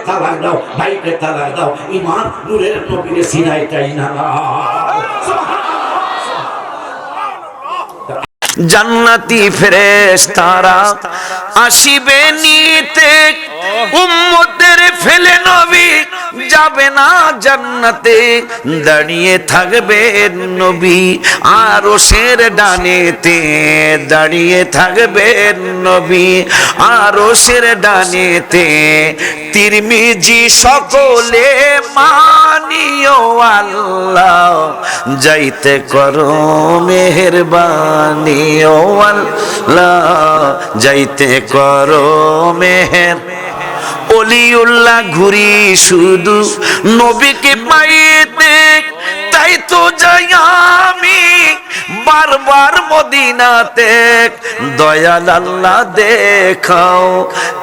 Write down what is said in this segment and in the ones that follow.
তালাক দাও, ভাইকে তালাক দাও, ইমান নূরের নবীরে সিনাইটাই না। জান্নাতি ফেরেশতারা আসিবে নিতে, উম্মতের ফেলে নবী যাবে না জান্নাতে। দাঁড়িয়ে থাকবে নবী আরশের ডানেতে, দাঁড়িয়ে থাকবে নবী আরশের ডানেতে। তিরমিজি সকলে মানিও আল্লাহ, যাইতে করো মেহেরবানি ও আল্লাহ, যাইতে করো মেহের। অলিউল্লাহ ঘুরি শুধু নবীকে পাইতে, তাই তো যাই আমি বারবার মদিনাতে। দয়াল আল্লাহ দেখাও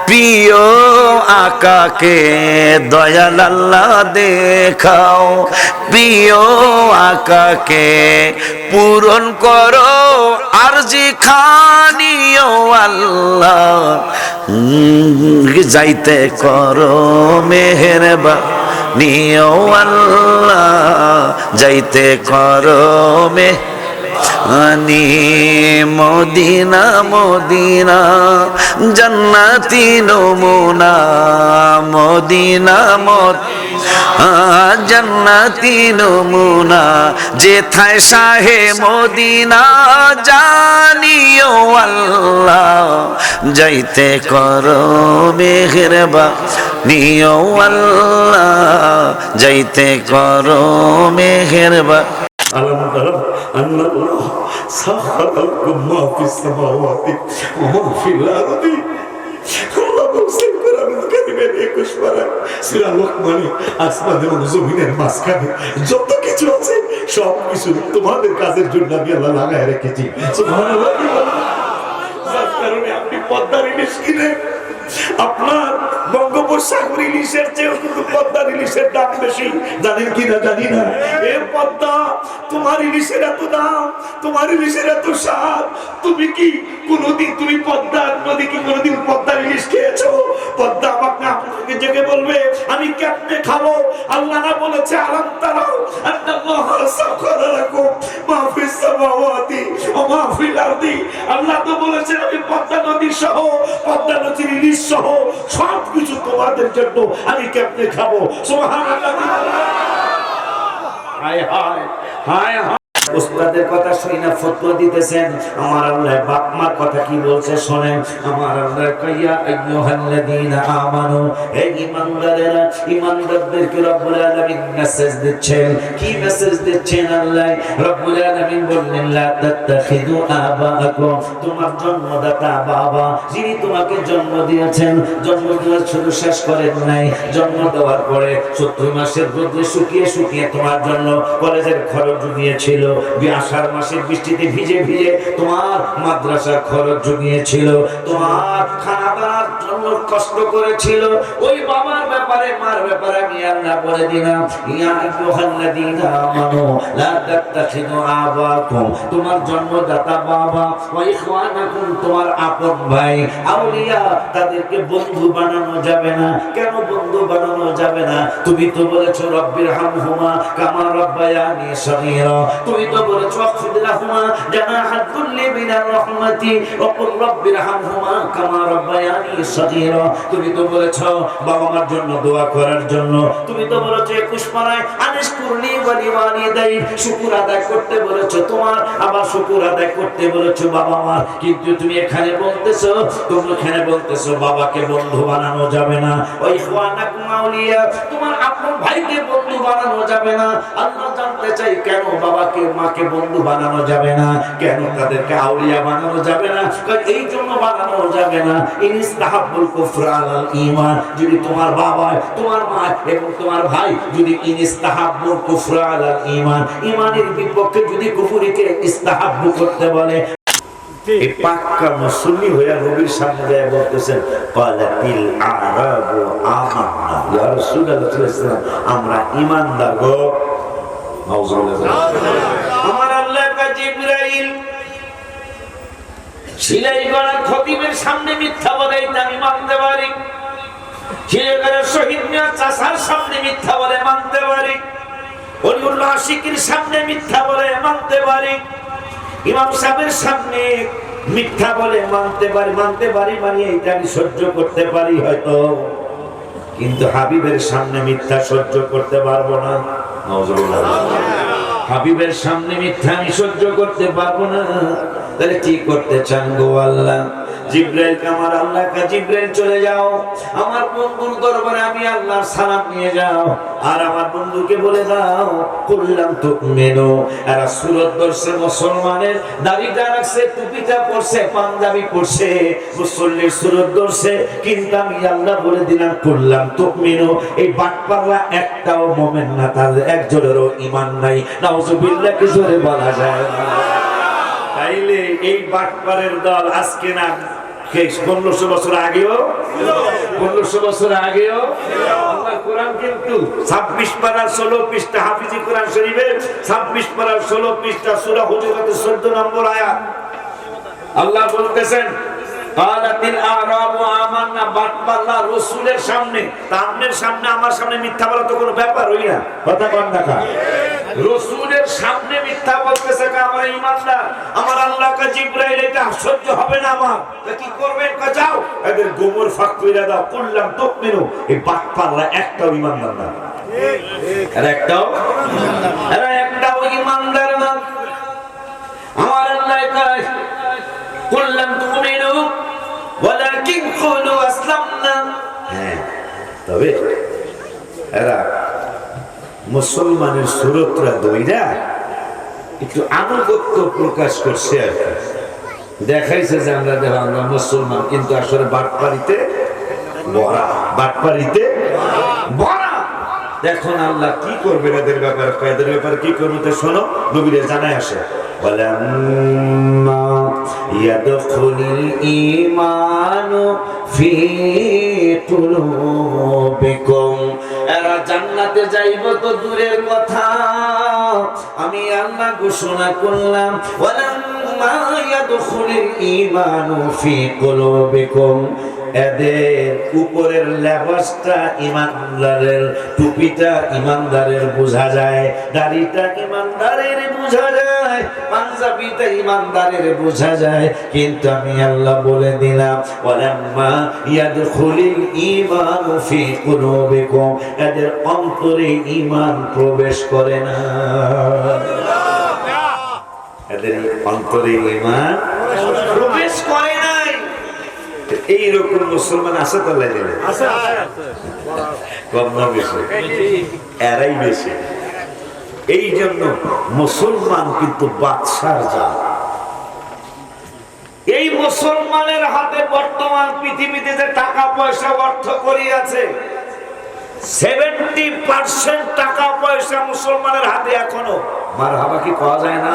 প্রিয় আকাকে, দয়াল আল্লাহ দেখাও প্রিয় আকাকে। পূরণ করো আরজি খানিও আল্লাহ, যাইতে করো মেহেরবানি ও আল্লাহ, যাইতে করো মেহেরবানি। মদিনা মদিনা জান্নাতি নমুনা, মদিনা জান্নাতি নমুনা। যেথায় শাহে মদিনা জানিও আল্লাহ, যাইতে করো মেহেরবানি ও আল্লাহ, যাইতে করো মেহেরবানি। ألم تروا أن الله سخر لكم ما في السماوات وما في الأرض। আল্লাহ বলছেন কোরআনুল কারীমের 21 পারায় সূরা লোকমানে, আসমান এবং জমিনের মাঝখানে যত কিছু আছে সব কিছু তোমাদের কাজের জন্য আমি আল্লাহ লাগায় রেখেছি। সুবহানাল্লাহ। যার কারণে আপনি পদ্মার ইলিশ কিনে আপনার বঙ্গোপসাগর ইলিশের চেয়েও কিন্তু পদ্মার ইলিশের দাম বেশি, জানেন কি না জানি না। এ পদ্মা, তোমার ইলিশের এত দাম, তোমার ইলিশের এত স্বাদ, তুমি কি কোনোদিন তুমি পদ্মার নদী কি কোনোদিন পদ্মার ইলিশ খেয়েছো? পদ্মা আপনাকে জেগে বলবে আমি কেমনে খাবো। আল্লাহ না বলেছে আলাম তারাও আন্নাল্লাহা সাখারা লাকুম মা ফিস সামাওয়াতি ওয়া মা ফিল আরদি। আল্লাহ তো বলেছেন আমি পদ্মা নদী সহ, পদ্মা নদীর ইলিশ সহ সব কিছু তোমাদের জন্য আমি কেমনে খাবো। সুবহানাল্লাহ। হায় হায় হায় হায়। উস্তাদের কথা শুনি না ফতোয়া দিতেছেন, আমার আল্লাহ বাপ মার কথা কি বলছে শোনেন। আমার আল্লাহ কইয়া আইয়ুহাল্লাযীনা আমানু, হে ঈমানদারেরা, ঈমানদারদেরকে রব্বুল আলামিন মেসেজ দিচ্ছেন। কি মেসেজ দিচ্ছেন আল্লাহ? রব্বুল আলামিন বললেন লা তাত্তাখিযু আবাআকুম, তোমার জন্মদাতা বাবা যিনি তোমাকে জন্ম দিয়েছেন, জন্ম দেওয়ার শুধু শেষ করেন নাই, জন্ম দেওয়ার পরে 14 মাসের রোদে শুকিয়ে শুকিয়ে তোমার জন্য কলেজের খরচ জুগিয়েছিল, আষাঢ় মাসের বৃষ্টিতে ভিজে ভিজে তোমার মাদ্রাসার খরচ জুগিয়েছিল, তোমার খানা দানার জন্য কষ্ট করেছিল। ওই বাবার ব্যাপারে মার ব্যাপারে আমি আল্লাহ বলে দিলাম ইয়া আইয়ুহাল্লাযীনা আমানু লা তাত্তাখিযু আবাকুম, তোমার জন্মদাতা বাবা, ওয়া ইখওয়ানাকুম, তোমার আপন ভাই, আউলিয়া, তাদেরকে বন্ধু বানানো যাবে না। কেন বন্ধু বানানো যাবে না? তুমি তো বলেছো রব্বিরহামহুমা কামা রাব্বায়ানি সগীরা, তুমি তো বলেছো আখফিদলাহুমা জানাহাদ কুল্লি মিনার রাহমাতি ওয়া কুল রাব্বিরহামহুমা কামা রাব্বায়ানি সগীরা, তুমি তো বলেছো বাবা মার জন্য দোয়া করার জন্য, তুমি তো বলেছো 21 পারায় আনিশকুরনি ওয়া লিওয়ালিদাই, শুকর আদায় করতে বলেছো তোমার, আবার শুকর আদায় করতে বলেছো বাবা মা। কিন্তু তুমি এখানে বলতেছো, তুমি এখানে বলতেছো বাবাকে বন্ধু বানানো যাবে না। ওই ইখওয়ানাকুম আউলিয়া, তোমার আপন ভাইকে বন্ধু বানানো যাবে না। আল্লাহ জানতে চাই কেন বাবাকে মাকে বন্ধু বানানো যাবে না, কেন তাদেরকে আউলিয়া বানানো যাবে না? এই জন্য বানানো যাবে না ইনস্তাহাব্বুল কুফরা আলাল ঈমান, যদি তোমার বাবা, তোমার মা এবং তোমার ভাই যদি ইনস্তাহাব্বুল কুফরা আলাল ঈমান, ঈমানের বিপক্ষে যদি কুফরিকে ইস্তাহাব্বু করতে বলে, এই পাক্কা মুসলিম হয়ে নবীর সামনে যায় বলতেছেন ক্বালাতিল আরাবু আমান্না, ইয়া রাসূলুল্লাহ সাল্লাল্লাহু আলাইহি ওয়াসাল্লাম, আমরা ঈমানদার গো। আমার আল্লাহ কা জিবরাইল সিলাই করা খতিবের সামনে মিথ্যা বলে আমি মানতে পারি, সিলাই করা শহীদ মিয়া সামনে মিথ্যা বলে মানতে পারি, ওলিউল্লাহ আশিকির সামনে মিথ্যা বলে মানতে পারি, ইমাম সাহেবের সামনে মিথ্যা বলে মানতে পারি মানে এইটা আমি সহ্য করতে পারি হয়তো, কিন্তু হাবিবের সামনে মিথ্যা সহ্য করতে পারবো না। নাউজুবিল্লাহ। হাবিবের সামনে মিথ্যা আমি সহ্য করতে পারবো না। তাহলে কি করতে চান গো আল্লাহ? জিব্রাইল আমার আল্লাহ কা জিব্রাইল চলে যাও, আমার বন্ধুর দরবারে আমি আল্লাহর সালাম নিয়ে যাও, আর আমার বন্ধুকে বলে দাও কুল্লাম তুমিনু। এরা সুরত ধরছে, মুসলমানের দাড়িটা রাখছে, টুপিটা পরছে, পাঞ্জাবি পরছে, মুসল্লির সুরত ধরছে, কিন্তু আমি আল্লাহ বলে দিলাম কুল্লাম তুমিনু। এই বাটপাররা একটাও মুমিন না, তার একজনেরও ঈমান নাই। নাউজুবিল্লাহ কি জোরে বলা যায় না? তাইলে এই বাটপারের দল আজকে না, 1500 বছর আগেও, 1500 বছর আগেও আল্লাহর কোরআন কিন্তু 26 পারার 16 পৃষ্ঠা, হাফিজি কোরআন শরীফের 26 পারার 16 পৃষ্ঠা, সূরা হুজুরাতের 14 নম্বর আয়াত, আল্লাহ বলতেছেন কালাতিল আরাবু আমান্না। বাটপাল্লা রাসূলের সামনে, তাদের সামনে, আমার সামনে মিথ্যা বলা তো কোনো ব্যাপার হই না, কথা কন না কা? রাসূলের সামনে মিথ্যা বলতেছে আমরা ঈমানদার, আমার আল্লাহ কা জিবরাইল এটা সহ্য হবে না আমার, তা কি করবেন? কা যাও এদের গোমর ফাঁক কইরা দাও, কুল্লাম তুমিনু। এই বাটপাল্লা একটাও ঈমানদার না, এরা একটাও ঈমানদার না। আমার আল্লাহ কয় কুল্লাম তুমিনু ওয়ালাকিন কুলু আসলামনা। হ্যাঁ, তবে এরা মুসলমানের সুরতরা দইরা একটু আনুগত্য প্রকাশ করছে আর কি, দেখাইছে যে আমরা দেখো আমরা মুসলমান, কিন্তু আসলে বাটপাড়িতে ভরা, বাটপাড়িতে ভরা। এখন আল্লাহ কি করবে এদের ব্যাপারে? এদের ব্যাপারে কি করবে তো শোনো, নবীরে জানায় আসে ওয়ালাম্মা ইয়াদখুলুল ঈমানু ফি কুলুবিকুম। এরা জান্নাতে যাইব তো দূরের কথা, আমি আল্লাহ ঘোষণা করলাম ওয়ালাম্মা ইয়াদখুলুল ঈমানু ফি কুলুবিকুম। এদের উপরের লেবাসটা ইমানদারের, টুপিটা ইমানদারের বোঝা যায়, দাড়িটা ইমানদারের বোঝা যায়, পাঞ্জাবিটা ইমানদারের বোঝা যায়, কিন্তু আমি আল্লাহ বলে দিলাম ওয়ালাম্মা ইয়াদখুলুল ঈমানু ফি কুলুবিকুম। এদের অন্তরে ঈমান প্রবেশ করে না, এদের অন্তরে ঈমান প্রবেশ করে নাই। এইরকম মুসলমান আছে তো কম না বেশি? এরাই বেশি। এই জন্য মুসলমান কিন্তু বাদশার জাত। এই মুসলমানের হাতে বর্তমান পৃথিবীতে যে টাকা পয়সা অর্থ করি আছে, 70% টাকা পয়সা মুসলমানের হাতে এখনো। মারহাবা কি পাওয়া যায় না?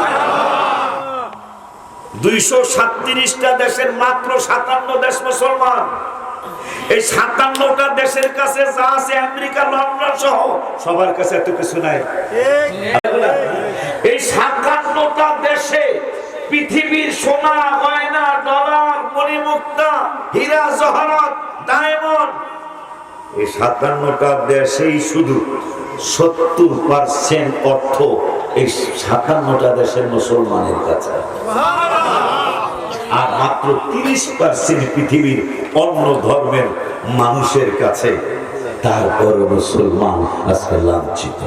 237টা দেশের মাত্র 57 দেশ মুসলমান। এই 57টা দেশের কাছে যা আছে, আমেরিকা, লন্ডন সহ সবার কাছে এত কিছু নাই। এই 57টা দেশে পৃথিবীর সোনা, গয়না, ডলার, মণিমুক্তা, হীরা জহরত, ডায়মন্ড, এই 57টা দেশেই শুধু 70% অর্থ এই 57টা দেশের মুসলমানের কাছে, আর মাত্র 30% পৃথিবীর অন্য ধর্মের মানুষের কাছে। তারপর মুসলমান আজকে লাঞ্ছিত,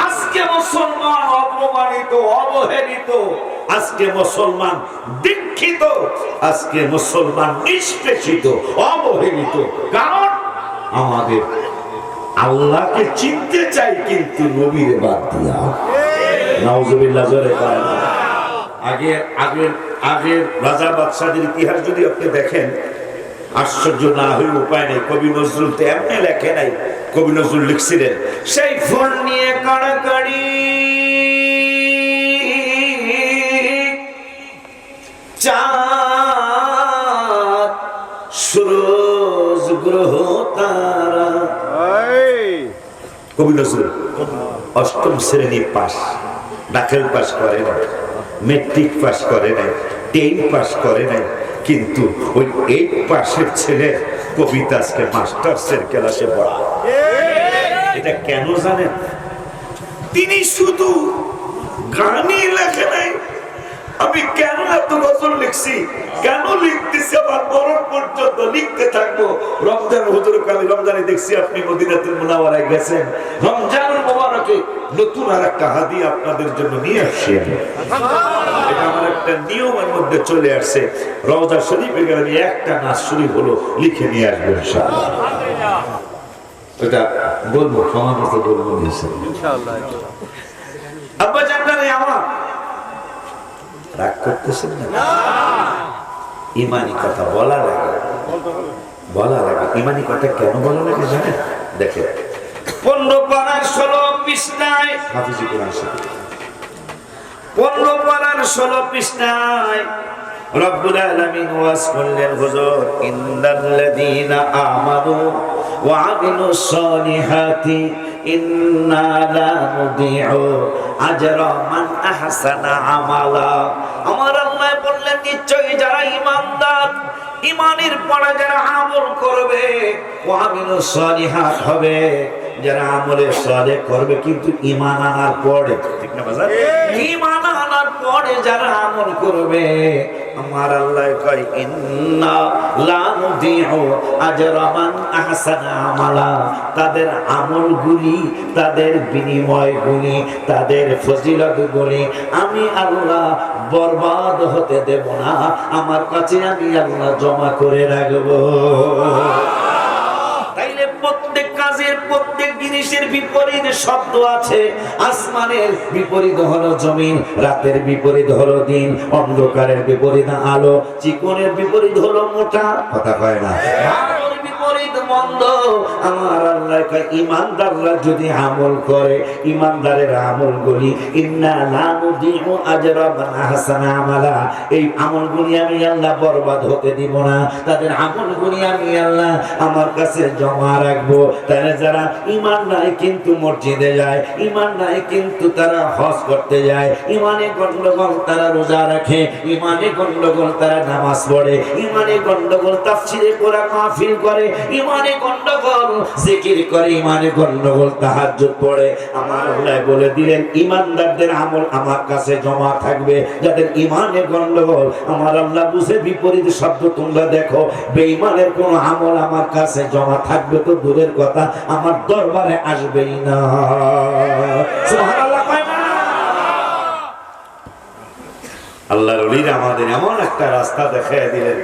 আজকে মুসলমান অপমানিত, অবহেলিত, আজকে মুসলমান দীক্ষিত, আজকে মুসলমান নিষ্পেষিত, অবহেলিত। কারণ আমাদের আল্লাহকে চিনতে চাই কিন্তু নবীরে বাদ দিয়া। নাউজুবিল্লাহ জোরে বলেন। আগের রাজা বাদশাদের ইতিহাস যদি আপনি দেখেন, আশ্চর্য না হয়ে উপায় নেই। কবি নজরুল তো এমনি লেখে নাই, কবি নজরুল লিখছিলেন সেই ফুল নিয়ে কাড়াকাড়ি, চাঁদ সূরজ গ্রহ তারা। কবি নজরুল 8ম শ্রেণী পাস, দাখিল পাস করে নাই, মেট্রিক পাস করে নাই, 10 পাস করে নাই, কিন্তু ওই 8 পাসের ছেলে কবিতা আজকে মাস্টার্সের ক্লাসে পড়া। এটা কেন জানেন? তিনি শুধু গানই লেখে নাই, আমি কেন এত গজল লিখছি, কেন লিখতেছি, আমার মরণ পর্যন্ত লিখতে থাকবো। রমজান হুজুরকে আমি রমজানে দেখছি আপনি মদিনাতুল মুনাওয়ারায় গেছেন, রমজানুল মুবারকে নতুন আর একটা হাদিয়া আপনাদের জন্য নিয়ে আসছি। এটা আমার একটা নিয়মের মধ্যে চলে আসছে, রওজা শরীফে গেলে আমি একটা নাচ শরীফ হলো লিখে নিয়ে আসবো ইনশাআল্লাহ। এটা বলবো, সময় মতো বলবো ইনশাআল্লাহ। আব্বা জানলে আমার রাগ করতেছেন না? ইমানি কথা বলা লাগে, বলা লাগে। ইমানি কথা কেন বলা লাগে জানেন? দেখেন 15 পারার 16 পৃষ্ঠায় হাফিজি কোরআন শরীফ, 15 পারার 16 পৃষ্ঠায় রব্বুল আলামিন ওয়াজ করলেন, হুজুর ইন্নাল্লাযীনা আমানু ওয়া আমিলুস সালিহাতি ইন্না লা নুদিউ আজরা মান আহসানা আমালা। আমার আল্লাহ বললেন, নিশ্চয়ই যারা ঈমানদার, ঈমানের পরে যারা আমল করবে, ওয়া আমিলুস সালিহাত হবে, যারা আমলে সালেহ করবে, কিন্তু ঈমান আনার পরে, ঠিক না বাজার? ঈমান আনার পরে যারা আমল করবে, আমার আল্লাহ কয় ইন্না লা নুদিউ আজরা মান আহসানা আমালা, তাদের আমলগুলি, তাদের বিনিময়গুলি, তাদের ফজিলতগুলি আমি আল্লাহ বরবাদ হতে দেব না, আমার কাছে আমি আল্লাহ জমা করে রাখবো। তাইলে প্রত্যেক কাজের, প্রত্যেক জিনিসের বিপরীত শব্দ আছে। আসমানের বিপরীত হলো জমিন, রাতের বিপরীত হলো দিন, অন্ধকারের বিপরীত আলো, চিকনের বিপরীত হলো মোটা, কথা কয় না, ভালোর বিপরীত মন্দ। আমার আল্লাহ কয় ঈমানদাররা যদি আমল করে, ঈমানদারের আমলগুলি ইন্না লা নুদিউ আজরা মান আহসানা আমালা, এই আমলগুলি আমি আল্লাহ বরবাদ হতে দিব না, তাদের আমলগুলি আমি আল্লাহ আমার কাছে জমা রাখবো। তারা যারা ঈমান নাই কিন্তু মসজিদে যায়, ঈমান নাই কিন্তু তারা হজ করতে যায়, ঈমানে গন্ডগোল তারা রোজা রাখে, ঈমানে গন্ডগোল তারা নামাজ পড়ে, ঈমানে গন্ডগোল তাফসীরে কোরআন মাহফিল করে, ঈমানে গন্ডগোল জিকির করে, ঈমানে গন্ডগোল তাহাজ্জুদ পড়ে, আমার আল্লাহ বলে দিলেন ঈমানদারদের আমল আমার কাছে জমা থাকবে। যাদের ঈমানে গন্ডগোল, আমার আল্লাহ বুঝে বিপরীত শব্দ তোমরা দেখো, বেঈমানের কোন আমল আমার কাছে জমা থাকবে তো দূরের কথা, আমার দরবারে আসবেই না। সুবহানাল্লাহ কয় না? আল্লাহর ওলিরা আমাদের এমন একটা রাস্তা দেখায় দিলেন,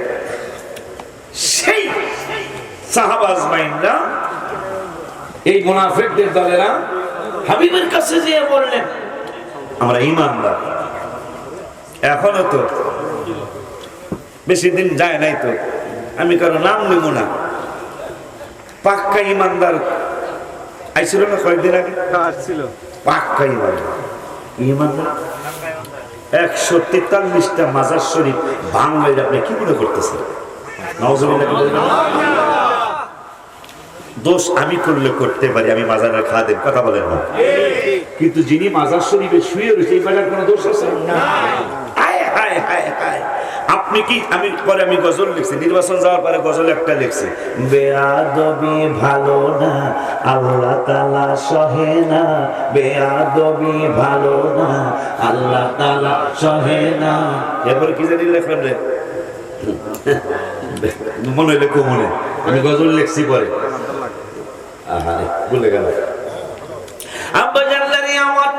সেই সাহাবা আজমাইনরা, এই মুনাফিকদের দলেরা হাবিবের কাছে যেয়ে বললেন আমরা ঈমানদার। এখনো তো বেশি দিন যায় নাই তো, আমি কারো নাম নেব না, পাক্কা ঈমানদার আইছিল না কয়েকদিন আগে, পাক্কা ঈমানদার 143টা মাজার শরীফ ভাঙলে আপনি কি মনে করতেছেন? দোষ আমি করলে করতে পারি, আমি মাজারের খাদেম, কথা বলেন না, কিন্তু যিনি মাজার শরীফে শুয়ে রয়েছে এই বেলার কোনো দোষ আছে না। আপনি কি, আমি পরে আমি গজল লিখছি, নির্বাচন যাওয়ার পরে গজল একটা লিখছি, বেয়াদবি ভালো না আল্লাহ তাআলা সহে না, বেয়াদবি ভালো না আল্লাহ তাআলা সহে না। এরপরে কি জানি লেখলেন রে, মনে হইলে মনে, আমি গজল লিখছি পরে, ভুলে গেল। আব্বা জানলারি আমার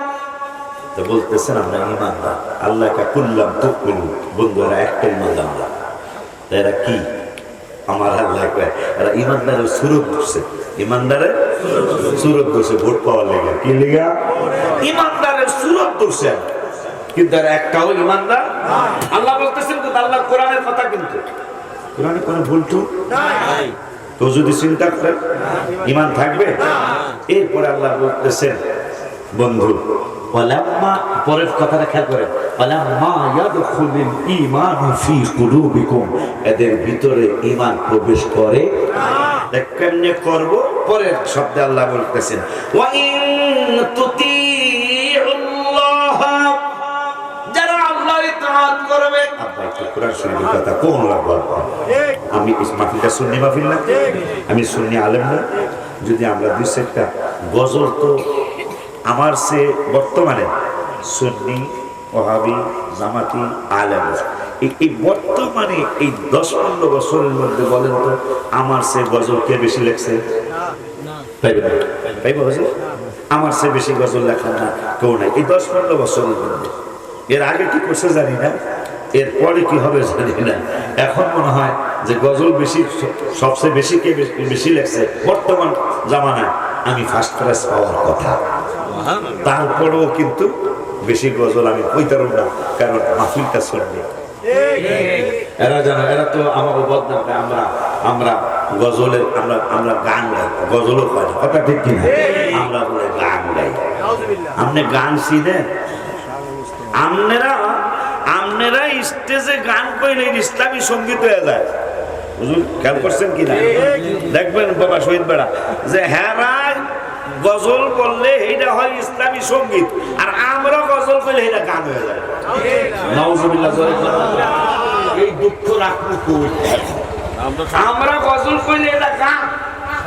তো বলতেছেন আমরা ঈমানদার, আল্লাহকে কুল্লাম তুকুল, বন্ধুরা একটা ঈমানদার আমরা। এরা কি? আমার আল্লাহ কয় এরা ঈমানদারের সুরত ধরছে, ঈমানদারের সুরত ধরছে ভোট পাওয়ার লেগে। কি লেগা? ঈমানদারের সুরত ধরছে, কিন্তু এরা একটাও ঈমানদার। আল্লাহ বলতেছেন কিন্তু আল্লাহ কোরআনের কথা, কিন্তু কোরআনে কোনো ভুল তো নাই। তো যদি চিন্তা করেন ঈমান থাকবে। এরপরে আল্লাহ বলতেছেন বন্ধু, ওয়ালাম্মা, পরের কথাটা খেয়াল করেন, ওয়ালাম্মা ইয়াদখুলুল ঈমানু ফী কুলুবিকুম, এদের ভিতরে ঈমান প্রবেশ করে না। কেমনে করব? পরের শব্দে আল্লাহ বলতেছেন ওয়া ইন তুতিউল্লাহ, যারা আল্লাহর ইতাআত করবে। আব্বা একটু কোরআন শরীফের কথা কোন লাগবে? আমি মাহফিলটা সুন্নি মাহফিল না, আমি সুন্নি আলেম না, যদি আমরা দুই চারটা গজল, তো আমার সে বর্তমানে সুন্নি, ওহাবি, জামাতি, আলেম, এই বর্তমানে এই 10-15 বছরের মধ্যে বলেন তো আমার সে গজল কে বেশি লেখছে? আমার সে বেশি গজল লেখা না কেউ নাই এই 10-15 বছরের মধ্যে। এর আগে কি করছে জানি না, এরপরে কি হবে জানি না। এখন মনে হয় যে গজল বেশি, সবচেয়ে বেশি কে বেশি লেখছে বর্তমান জামানায়, আমি ফার্স্ট প্রাইজ পাওয়ার কথা। তারপরেও কিন্তু বেশি গজল আমি কইতারও না, কারণ মাহফিলটা শুনবে এরা জানো, এরা তো আমাকে বদনাম করে। আমরা গজলের আমরা গান গাই, গজলও পাই, কথা ঠিক কিনা? আমরা বলে গান গাই। আপনি গান চিনেন? আপনারা স্টেজে গান কইলে ইসলামী সঙ্গীত হয়ে যায়। হুজুর খেয়াল করছেন কিনা? দেখবেন বাবা শহীদ বেড়া যে হ্যাঁ গজল বললে এটা হয় ইসলামী সঙ্গীত, আর আমরা গজল করলে এটা গান হয়ে যায়। নাউজুবিল্লাহ। এই দুঃখ রাখবো কই? আমরা গজল করলে এটা গান,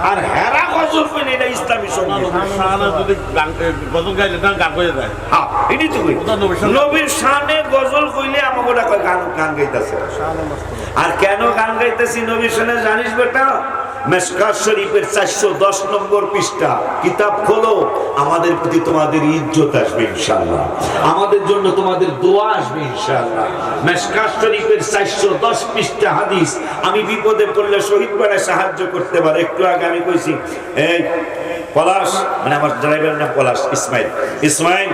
আর হেরা গজল করলে এটা ইসলামী সঙ্গীত। যদি গজল গাইলে গান হয়ে যায়। হ্যাঁ, এটাই তো নবীর শানে গজল কইলে আমাকে গান গাইতেছে। আর কেন গান গাইতেছি নবীর শানে জানিস বেটা? মেশকাত শরীফের 410 নম্বর পৃষ্ঠা কিতাব খোলো, আমাদের প্রতি তোমাদের ইজ্জত আসবে ইনশাআল্লাহ, আমাদের জন্য তোমাদের দোয়া আসবে ইনশাআল্লাহ। মেশকাত শরীফের 410 পৃষ্ঠা হাদিস। আমি বিপদে পড়লে শহীদ বেড়ায় সাহায্য করতে পারে। একটু আগে আমি কইছি এই পলাশ, মানে আমার ড্রাইভারের নাম পলাশ, ইসমাইল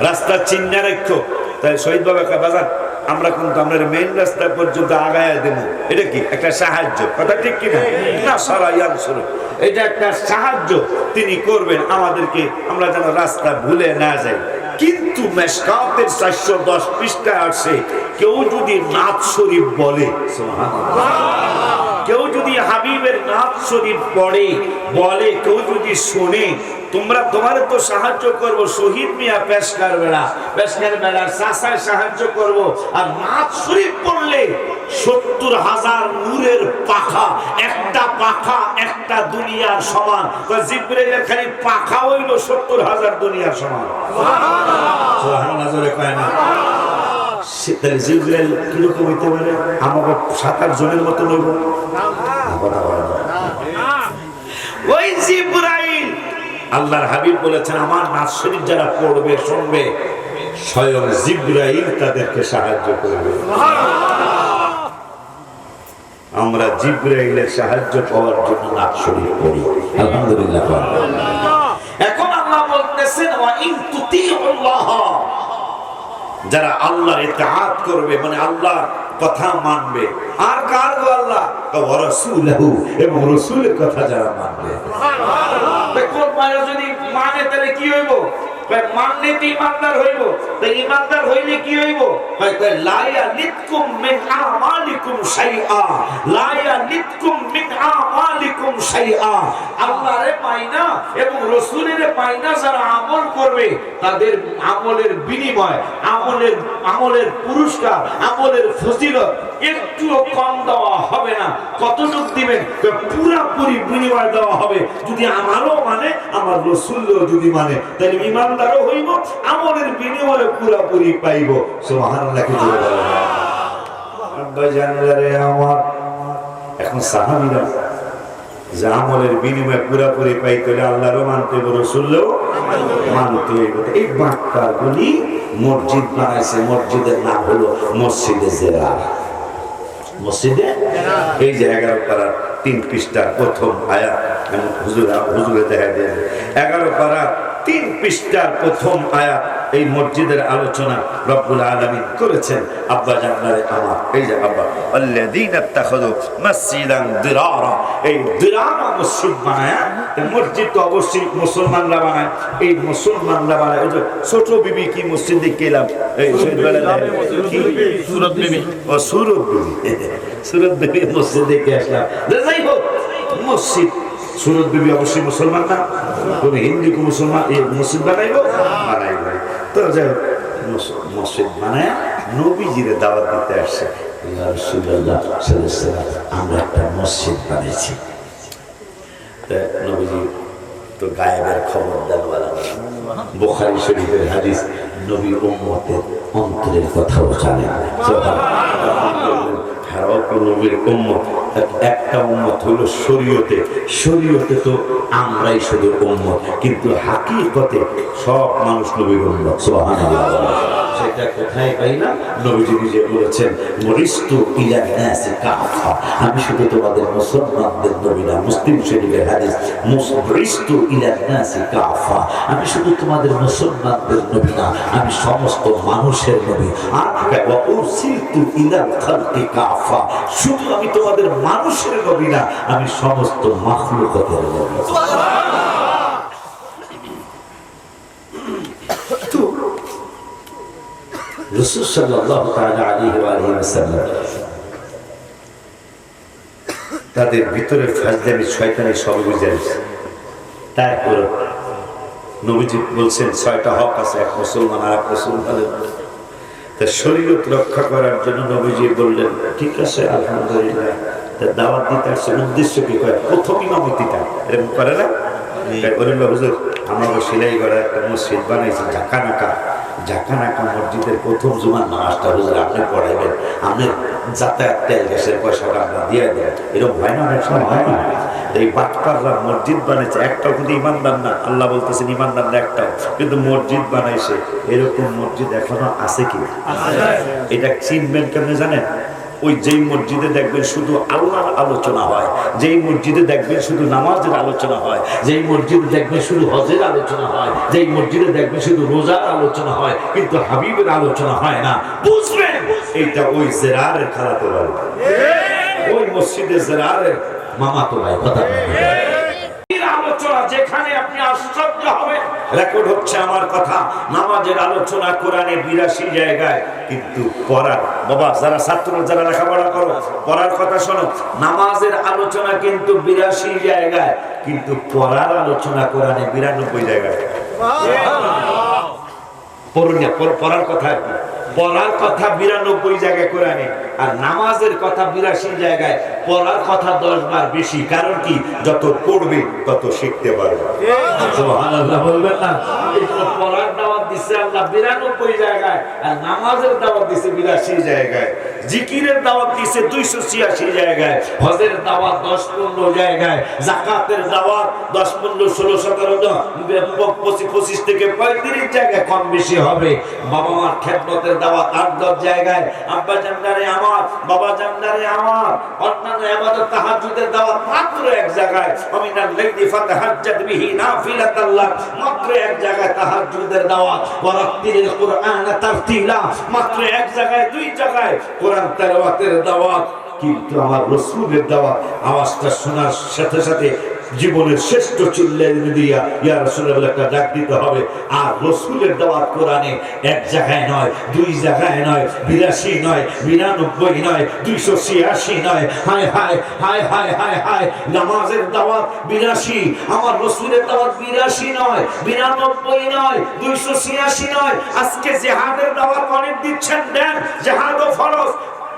রাস্তা চিন্না রাখো। তাই শহীদ বাবা বাজার আমরা কিন্তু আমাদের মেইন রাস্তা পর্যন্ত আগায় দেব, এটা কি একটা সাহায্য, কথা ঠিক কিনা? না সারাইয়ান শুরু, এটা একটা সাহায্য তিনি করবেন আমাদেরকে, আমরা যেন রাস্তা ভুলে না যাই। কিন্তু মেশকাতের 410 পৃষ্ঠায় আসে, কেউ যদি নাথ শরীফ বলে, কেউ যদি হাবিবের নাথ শরীফ পড়ে বলে, কেউ যদি শোনে, তোমার তো সাহায্য করব শহীদ মিয়া পেশকার বেড়া চাষায় সাহায্য করব। আর নাথ শরীফ পড়লে 70,000 নূরের পাখা, একটা পাখা একটা দুনিয়ার সমান। জিবরাইলের খালি পাখা হইল 70,000 দুনিয়ার সমান। সুবহানাল্লাহ জোরে কয় না? জিবরাইল কিরকম হইতে পারে? আমাকে 7-8 জনের মতো নইব। ওই জিবরাইল, আল্লাহর হাবিব বলেছেন আমার নাথ শরীফ যারা পড়বে শুনবে, স্বয়ং জিবরাইল তাদেরকে সাহায্য করবে। আমরা জিবরাইলের সাহায্য পাওয়ার জন্য নাথ শরীফ পড়ি, আলহামদুলিল্লাহ। এখন আল্লাহ বলতেছেন ওয়া ইন তুতিউল্লাহ, যারা আল্লাহর ইতাআত করবে, মানে আল্লাহর কথা মানবে। আর কার গো? আল্লাহ ওয়া রাসূলুহু, এবং রাসূলের কথা যারা মানবে। যদি মানে তাহলে কি হইব? মানলে তো ইমানদার হইব। ইমানদার হইলে কি হইব? লা ইয়ালিকুম মিন আমালিকুম শাইআ, লা ইয়ালিকুম মিন আমালিকুম শাইআ। আল্লাহরে পাইনা এবং রাসূলের পাইনা যারা আমল করবে, তাদের আমলের বিনিময়, আমলের পুরস্কার, আমলের ফজিলত একটুও কম দেওয়া হবে না। কতটুক দিবেন? পুরাপুরি বিনিময় দেওয়া হবে। যদি আমারও মানে, আমার রাসূলও যদি মানে, তাহলে ইমানদারও হইব, আমলের বিনিময়ে পুরাপুরি পাইব। সুবহানাল্লাহ কি বলে বলেন? আব্বা জানলারে আমার এখন সাহাবীরা যে আমলের বিনিময়ে পুরাপুরি পাইতে হলে আল্লাহরও মানতে হবে, রাসূলও মানতে হবে। এই বাক্যগুলি মসজিদ বানাইছে, মসজিদের নাম হলো মসজিদে জেরা। মসজিদে এই যে 11 পারা 3 পৃষ্ঠার প্রথম আয়াত, হুজুরে দেখা দেন 11 পারা 3 পৃষ্ঠার প্রথম আয়াত, এই মসজিদের আলোচনা রব্বুল আলামিন করেছেন। আব্বা জানলারে আমার, এই যে আব্বা আল্লাযীনা ইত্তাখাযু মাসজিদান দিরারা, এই দিরারা মসজিদ বানায়। মসজিদ তো অবশ্যই মুসলমানরা বানায়, এই মুসলমানরা বানায়। ওই যে ছোট বিবি কি মসজিদ দেখে এলাম, এই সুরত বিবি, ও সুরত বিবি মসজিদ দেখে আসলাম। যাই হোক, মসজিদ সুরত বিবি অবশ্যই মুসলমান না, কোন হিন্দু কোন মুসলমান এই মসজিদ বানাইব তো যাই হোক, মসজিদ বানায় নবীজিরে দাওয়াত দিতে আসছে। রাসূলুল্লাহ সাল্লাল্লাহু আলাইহি ওয়াসাল্লাম আমরা একটা মসজিদ বানাইছি। নবীজি তো গায়েবের খবর দেওয়ালা বুখারী শরীফের হাদিস, নবী উম্মতের অন্তরের কথাও জানে। নবীর উম্মত একটা উম্মত হলো শরীয়তে, শরীয়তে তো আমরাই শুধু উম্মত, কিন্তু হাকিকতে সব মানুষ নবীর উম্মত। সুবহানাল্লাহ। সেটা কোথায় পাই না? নবীজি নিজে বলেছেন, মরিস্তু ইলা নাসি কাফা, আমি শুধু তোমাদের মুসলমানদের নবী না। মুসলিম শরীফের হাদিস, মরিস্তু ইলা নাসি কাফা, আমি শুধু তোমাদের মুসলমানদের নবী না, আমি সমস্ত মানুষের নবী। আর ওয়া উরসিলতু ইলা খালকি কাফা, শুধু আমি তোমাদের মানুষের নবী না, আমি সমস্ত মাখলুকাতের নবী। রাসূল সাল্লাল্লাহু তাআলা আলাইহি ওয়া আলিহি ওয়াসাল্লাম তাদের ভিতরে ফাজলামি শয়তানি সব বুঝে। তারপর নবীজি বলছেন 6টা হক আছে এক মুসলমান আর এক মুসলমানের। তা শরীয়ত রক্ষা করার জন্য নবীজি বললেন, ঠিক আছে আলহামদুলিল্লাহ, দাওয়াত দিতে আসছে, উদ্দেশ্য কি করে? প্রথম ইমামতিটা এরকম করে না? হুজুর আমরা সিলাই করা একটা মসজিদ বানাইছি জাকানাকা মসজিদের প্রথম জুমার নামাজটা হুজুর আপনি পড়াইবেন, আপনি যাতায়াত তেল গ্যাসের পয়সাটা আমরা দিয়ে দেন। এরকম হয় না? অনেক সময় হয় না? এই বাটপাররা মসজিদ বানাইছে, একটাও কিন্তু ইমানদার না। আল্লাহ বলতেছেন ইমানদার না একটাও, কিন্তু মসজিদ বানাইছে। এরকম মসজিদ এখনো আছে কি? এটা চিনবেন কেমনে জানেন? ওই যেই মসজিদে দেখবেন শুধু আল্লাহর আলোচনা হয়, যেই মসজিদে দেখবেন শুধু নামাজের আলোচনা হয়, যেই মসজিদে দেখবেন শুধু হজের আলোচনা হয়, যেই মসজিদে দেখবেন শুধু রোজার আলোচনা হয়, কিন্তু হাবিবের আলোচনা হয় না, বুঝবেন এইটা ওই জেরারের খালাতো ভাই, ওই মসজিদে জেরারের মামাতো ভাই। কথা আলোচনা যেখানে আপনি আশ্চর্য হবেন, রেকর্ড হচ্ছে আমার কথা, নামাজের আলোচনা কোরআনে 82 জায়গায়, কিন্তু পড়ার, বাবা যারা ছাত্র যারা লেখাপড়া করো পড়ার কথা শোনো, নামাজের আলোচনা কিন্তু 82 জায়গায়, কিন্তু পড়ার আলোচনা কোরআনে 92 জায়গায়। পড়ার কথা কি? পড়ার কথা 92 জায়গায় কোরআনে, আর নামাজের কথা 82 জায়গায়। পড়ার কথা 10 বার বেশি। কারণ কি? যত পড়বে তত শিখতে পারবে। সুবহানাল্লাহ বলবেন না? পড়ার দাওয়াত দিচ্ছে আল্লাহ 92 জায়গায়, আর নামাজের দাওয়াত দিচ্ছে 82 জায়গায়, জিকিরের দাওয়াত দিচ্ছে 286 জায়গায়, হজের দাওয়াত 10-15 জায়গায়, যাকাতের দাওয়াত 10-15-16-17 25 থেকে 35 জায়গায়, কম বেশি হবে। বাবা মার খেদমতের দাওয়াত 8-10 জায়গায়, আব্বা জানদারে আমার, বাবা জানদারে আমার, অন্যান্য ইবাদত তাহাজ্জুদের দাওয়াত মাত্র এক জায়গায়, আমিনাল লাইলি ফাতাহাজ্জাদ বিহি নাফিলাতাল লাক, মাত্র এক জায়গায় তাহাজ্জুদের দাওয়াত, ওয়ারাত্তিলিল কুরআন তারতিলা, মাত্র এক জায়গায়, 2 জায়গায় কোরআন তেলাওয়াতের দাওয়াত। কিন্তু আমার রাসূলের দাওয়াত আওয়াজটা শোনার সাথে সাথে জীবনের শ্রেষ্ঠ চিল্লাইয়ে দিয়া ইয়া রাসূলুল্লাহ একটা ডাক দিতে হবে। আর রাসূলের দাওয়াত কোরআনে এক জায়গায় নয়, 2 জায়গায় নয়, 82 নয়, 99 নয়, 286 নয়। হায় হায় হায় হায় হায় হায়, নামাজের দাওয়াত 82, আমার রাসূলের দাওয়াত 82 নয়, 99 নয়, 286 নয়। আজকে জিহাদের দাওয়াত অনেক দিচ্ছেন, দেন, জিহাদও ফরজ,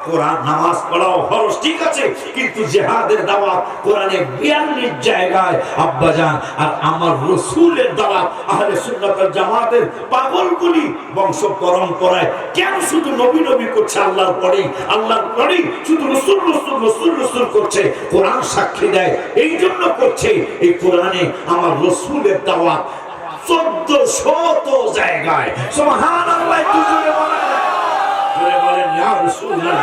কোরআন নামাজ পড়াও ফরজ, ঠিক আছে, কিন্তু জিহাদের দাওয়াত কোরআনে 42 জায়গায় আব্বাজান। আর আমার রাসূলের দাওয়াত আহলে সুন্নাত ওয়াল জামাতের পাগলগুলি বংশ পরম্পরায় কেন শুধু নবী নবী করছে, আল্লাহর পরেই শুধু রাসূল রাসূল রাসূল রাসূল করছে, কোরআন সাক্ষী দেয় এই জন্য করছে। এই কোরআনে আমার রাসূলের দাওয়াত 1400 জায়গায়। সুবহানাল্লাহ, জোরে বলেন ইয়া রাসূলুল্লাহ।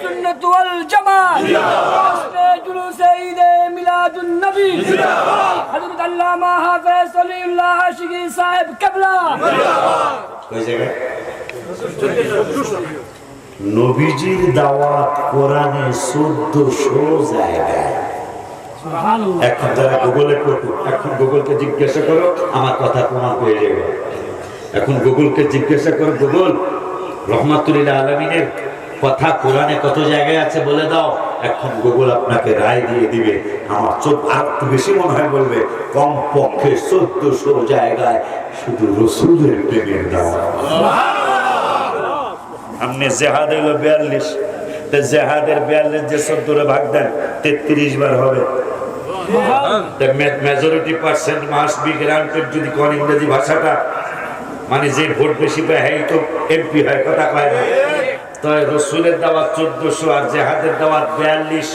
সুন্নাত ওয়াল জামাত জুলুস ঈদ মিলাদুন নবী হযরত আল্লামা হাফেজ সলিউল্লাহ আশিকি সাহেব কিবলা। কই জায়গায়? নবীজির দাওয়াত কোরআনে 1400 জায়গায়। এখন যারা গুগলে পড়তো, এখন গুগলকে জিজ্ঞাসা করো, আমার কথা প্রমাণ পেয়ে যাবে। এখন গুগলকে জিজ্ঞাসা করো, গুগল রহমাতুল আলামিনের কথা কোরআনে কত জায়গায় আছে বলে দাও, এখন গুগল আপনাকে রায় দিয়ে দিবে। আমার চোখ আর একটু বেশি মনে হয় বলবে কম পক্ষে 1400 জায়গায় শুধু রাসূলের প্রেমের দাওয়াত। আপনি জেহাদ হইল 42, জেহাদের 42 যে 14 ভাগ দেন 33 বার হবে। মেজরিটি পার্সেন্ট মাস বি গ্রান্টেড যদি কোন ইংরেজি ভাষাটা মানে যে ভোট বেশি পায় হ্যাঁ তো এমপি হয়, কথা কয় না। তাই রসুলের দাওয়াত 1400 আর জেহাদের দাওয়াত 42,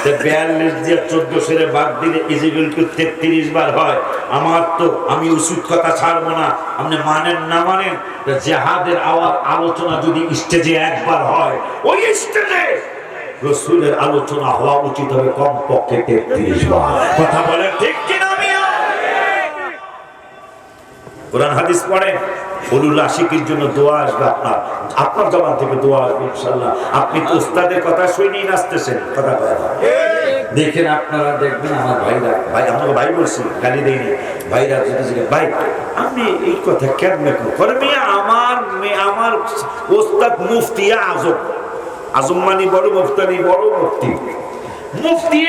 42 দিয়ে 1400 ভাগ দিলে ইজিবল টু 33 বার হয়। আমার তো আমি উচিত কথা ছাড়বো না, আপনি মানেন না মানেন, জেহাদের আলোচনা যদি স্টেজে একবার হয়, ওই স্টেজে রসুলের আলোচনা হওয়া উচিত হবে কমপক্ষে 33 বার। কথা বলেন ঠিক কিনা? কোরআন হাদিস পড়েন, উলুল আশিকের জন্য দোয়া আসবে, আপনার জবান থেকে দোয়া আসবে ইনশাআল্লাহ। আপনি তো উস্তাদের কথা শুনেই নাচতেছেন, কথা বলেন। দেখেন আপনারা দেখবেন আমার ভাইরা, ভাই আপনাকে ভাই বলছি, গালি দেয়নি, ভাইরা যদি ভাই আপনি এই কথা কেমনে করে মেয়ে আমার ওস্তাদ মুফতি আজম, আজম মানে বড় মুফতি, বড় মুফতি, মুফতি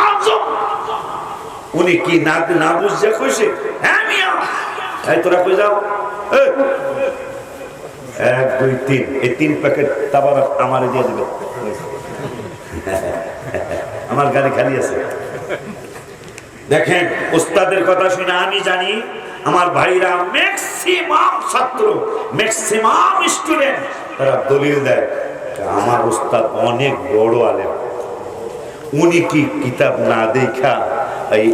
আজম। উনি কি না বুঝছে কইছে, হ্যাঁ মিয়া এই তোরা কই যাও, 1 2 3 এই 3 প্যাকেট তাবারক আমারে দিয়ে দিবে, আমার গাড়ি খালি আছে। দেখেন উস্তাদের কথা শুনে আমি জানি আমার ভাইরা ম্যাক্সিমাম ছাত্র, ম্যাক্সিমাম স্টুডেন্ট তারা দলিল দেয় আমার উস্তাদ অনেক বড় আলেম, উনি কি কিতাব না দেখা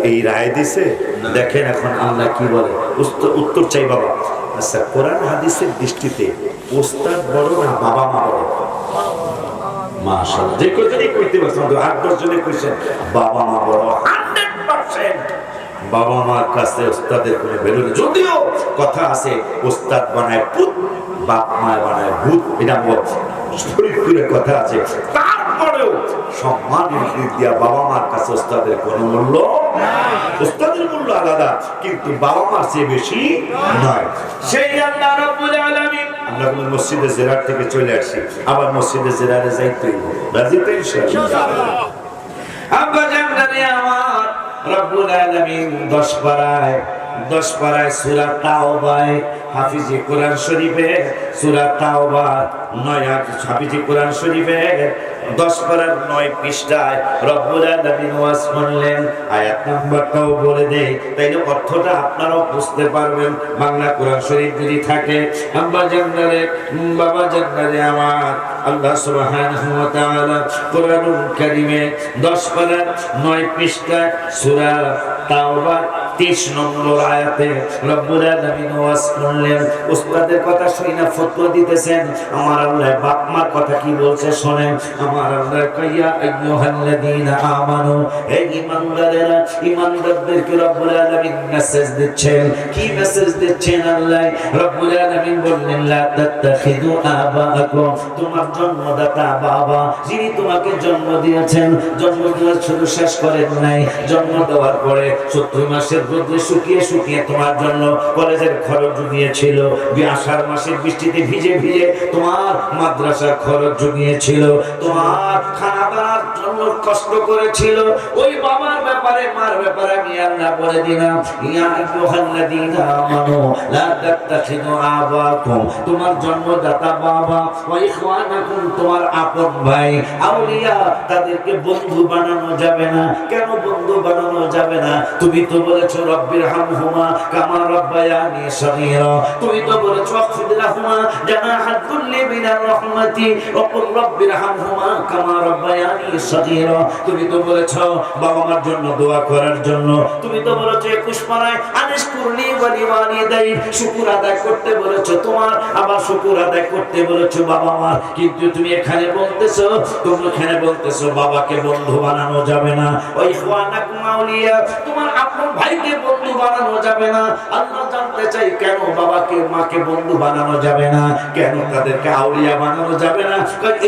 এই রায় দিছে। দেখেন এখন আল্লাহ কি বলে, উত্তর চাই বাবা। আচ্ছা কোরআন হাদিসের দৃষ্টিতে উস্তাদ বড় না বাবা মা বড়? মাশাআল্লাহ, যে কতদিন কইতে পারছেন, 8-10 জনে কইছেন বাবা মা বড় 100%। বাবা মার কাছে উস্তাদের কোনো ভ্যালু নেই, যদিও কথা আছে উস্তাদ বানায় পুত, বাপ মা বানায় ভূত, এটা শরীফের কথা আছে। তারপরেও সম্মানের দিক দিয়া বাবা মার কাছে উস্তাদের কোনো মূল্য নাই, উস্তাদের মূল্য আলাদা কিন্তু বাবা মার চেয়ে বেশি নয়। সেই আল্লাহ রাব্বুল আলামিন, আমরা কোন মসজিদে জিরাত থেকে চলে আসি, আবার মসজিদে জিরাতে যাইতে রাজি তো ইনশাআল্লাহ। আব্বা জানদানি আমার রব্বুল আলামিন 10 পারায় সূরা তাওবায় হাফিজে কোরআন শরীফে, সূরা তাওবা 9 হাফিজে কোরআন শরীফে 10 পারার 9 পৃষ্ঠায় রব্বুল আলামিন ওয়াজ করলেন, আয়াত নাম্বারটাও বলে দেই তাইলে অর্থটা আপনারাও বুঝতে পারবেন বাংলা কোরআন শরীফ যদি থাকে। আব্বা জানদারে বাবা জানদারে আমার আল্লাহ সুবহানাহু ওয়া তাআলা কোরআনুল কারীমে 10 পারার 9 পৃষ্ঠায় সূরা তাওবা 30 নম্বর আয়াতে রব্বুল আলামিন ওয়াজ করলেন। উস্তাদের কথা শুনে ফতোয়া দিতেছেন, আমার আল্লাহ বাপ মার কথা কি বলছে শোনেন। আমার আল্লাহ কাইয়া আইয়ুহাল্লাযীনা আমানু, এই ঈমানদারেরা, ঈমানদারদেরকে রব্বুল আলামিন মেসেজ দিচ্ছেন। কি মেসেজ দিচ্ছেন আল্লাহ? রব্বুল আলামিন বললেন লা তাত্তাখিযু আবাআকুম, তোমার জন্মদাতা বাবা যিনি তোমাকে জন্ম দিয়েছেন, জন্ম দেওয়ার শুধু শেষ করেন নাই, জন্ম দেওয়ার পরে 70 মাসের রোদে শুকিয়ে শুকিয়ে তোমার জন্য কলেজের খরচ জুগিয়েছিল, আষাঢ় মাসের বৃষ্টিতে ভিজে ভিজে তোমার মাদ্রাসার খরচ জুগিয়েছিল, তোমার খানা দানার জন্য কষ্ট করেছিল। ওই বাবার ব্যাপারে মার ব্যাপারে আমি আল্লাহ বলে দিলাম, ইয়া আইয়ুহাল্লাযীনা আমানু লা তাত্তাখিযু আবাকুম, তোমার জন্মদাতা বাবা, ওয়া ইখওয়ানাকুম, তোমার আপন ভাই, আউলিয়া, তাদেরকে বন্ধু বানানো যাবে না। কেন বন্ধু বানানো যাবে না? তুমি তো বলেছো রব্বির হামহুমা কামা রাব্বায়ানি সগীরা, তুমি তো বলেছো আখফিদ লাহুমা জানাহাত কুল্লি মিনার রাহমাতি ওয়া কুল রব্বির হামহুমা কামা রাব্বায়ানি সগীরা, তুমি তো বলেছো বাবা মার জন্য দোয়া করার জন্য, তুমি তো বলেছো 21 পারায় আনিশকুরনি ওয়া লিওয়ালিদাই, শুকর আদায় করতে বলেছো তোমার, আবার শুকর আদায় করতে বলেছো বাবা মার। কিন্তু তুমি এখানে বলতেছো, বাবাকে বন্ধু বানানো যাবে না। ওই ইখওয়ানাকুম আউলিয়া, তোমার আপন ভাইকে বন্ধু বানানো যাবে না। আল্লাহ জানতে চাই কেন বাবাকে মাকে বন্ধু বানানো যাবে না, কেন তাদেরকে আউলিয়া বানানো যাবে না?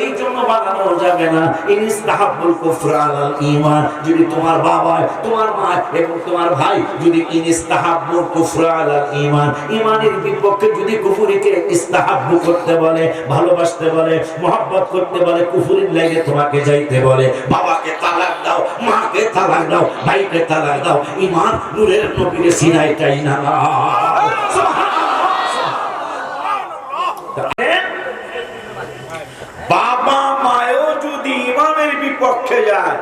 এই জন্য বানানো যাবে না, ইনিস্তাহাব্বুল কুফরা আলাল ঈমান, যদি তোমার বাবা, তোমার মা এবং তোমার ভাই যদি ইনিস্তাহাব্বুল কুফরা আলাল ঈমান, ঈমানের বিপক্ষে যদি কুফরিকে ইস্তাহাব্বু করতে বলে, ভালোবাসতে বলে, মহব্বত করতে বলে, কুফরির লাগে তোমাকে যাইতে বলে, বাবাকে তালাক দাও, মাকে তালাক দাও, ভাইকে তালাক দাও, ঈমান নূরের নবীর সিনায় চাই না। বাবা মায়ও যদি ইমানের বিপক্ষে যায়,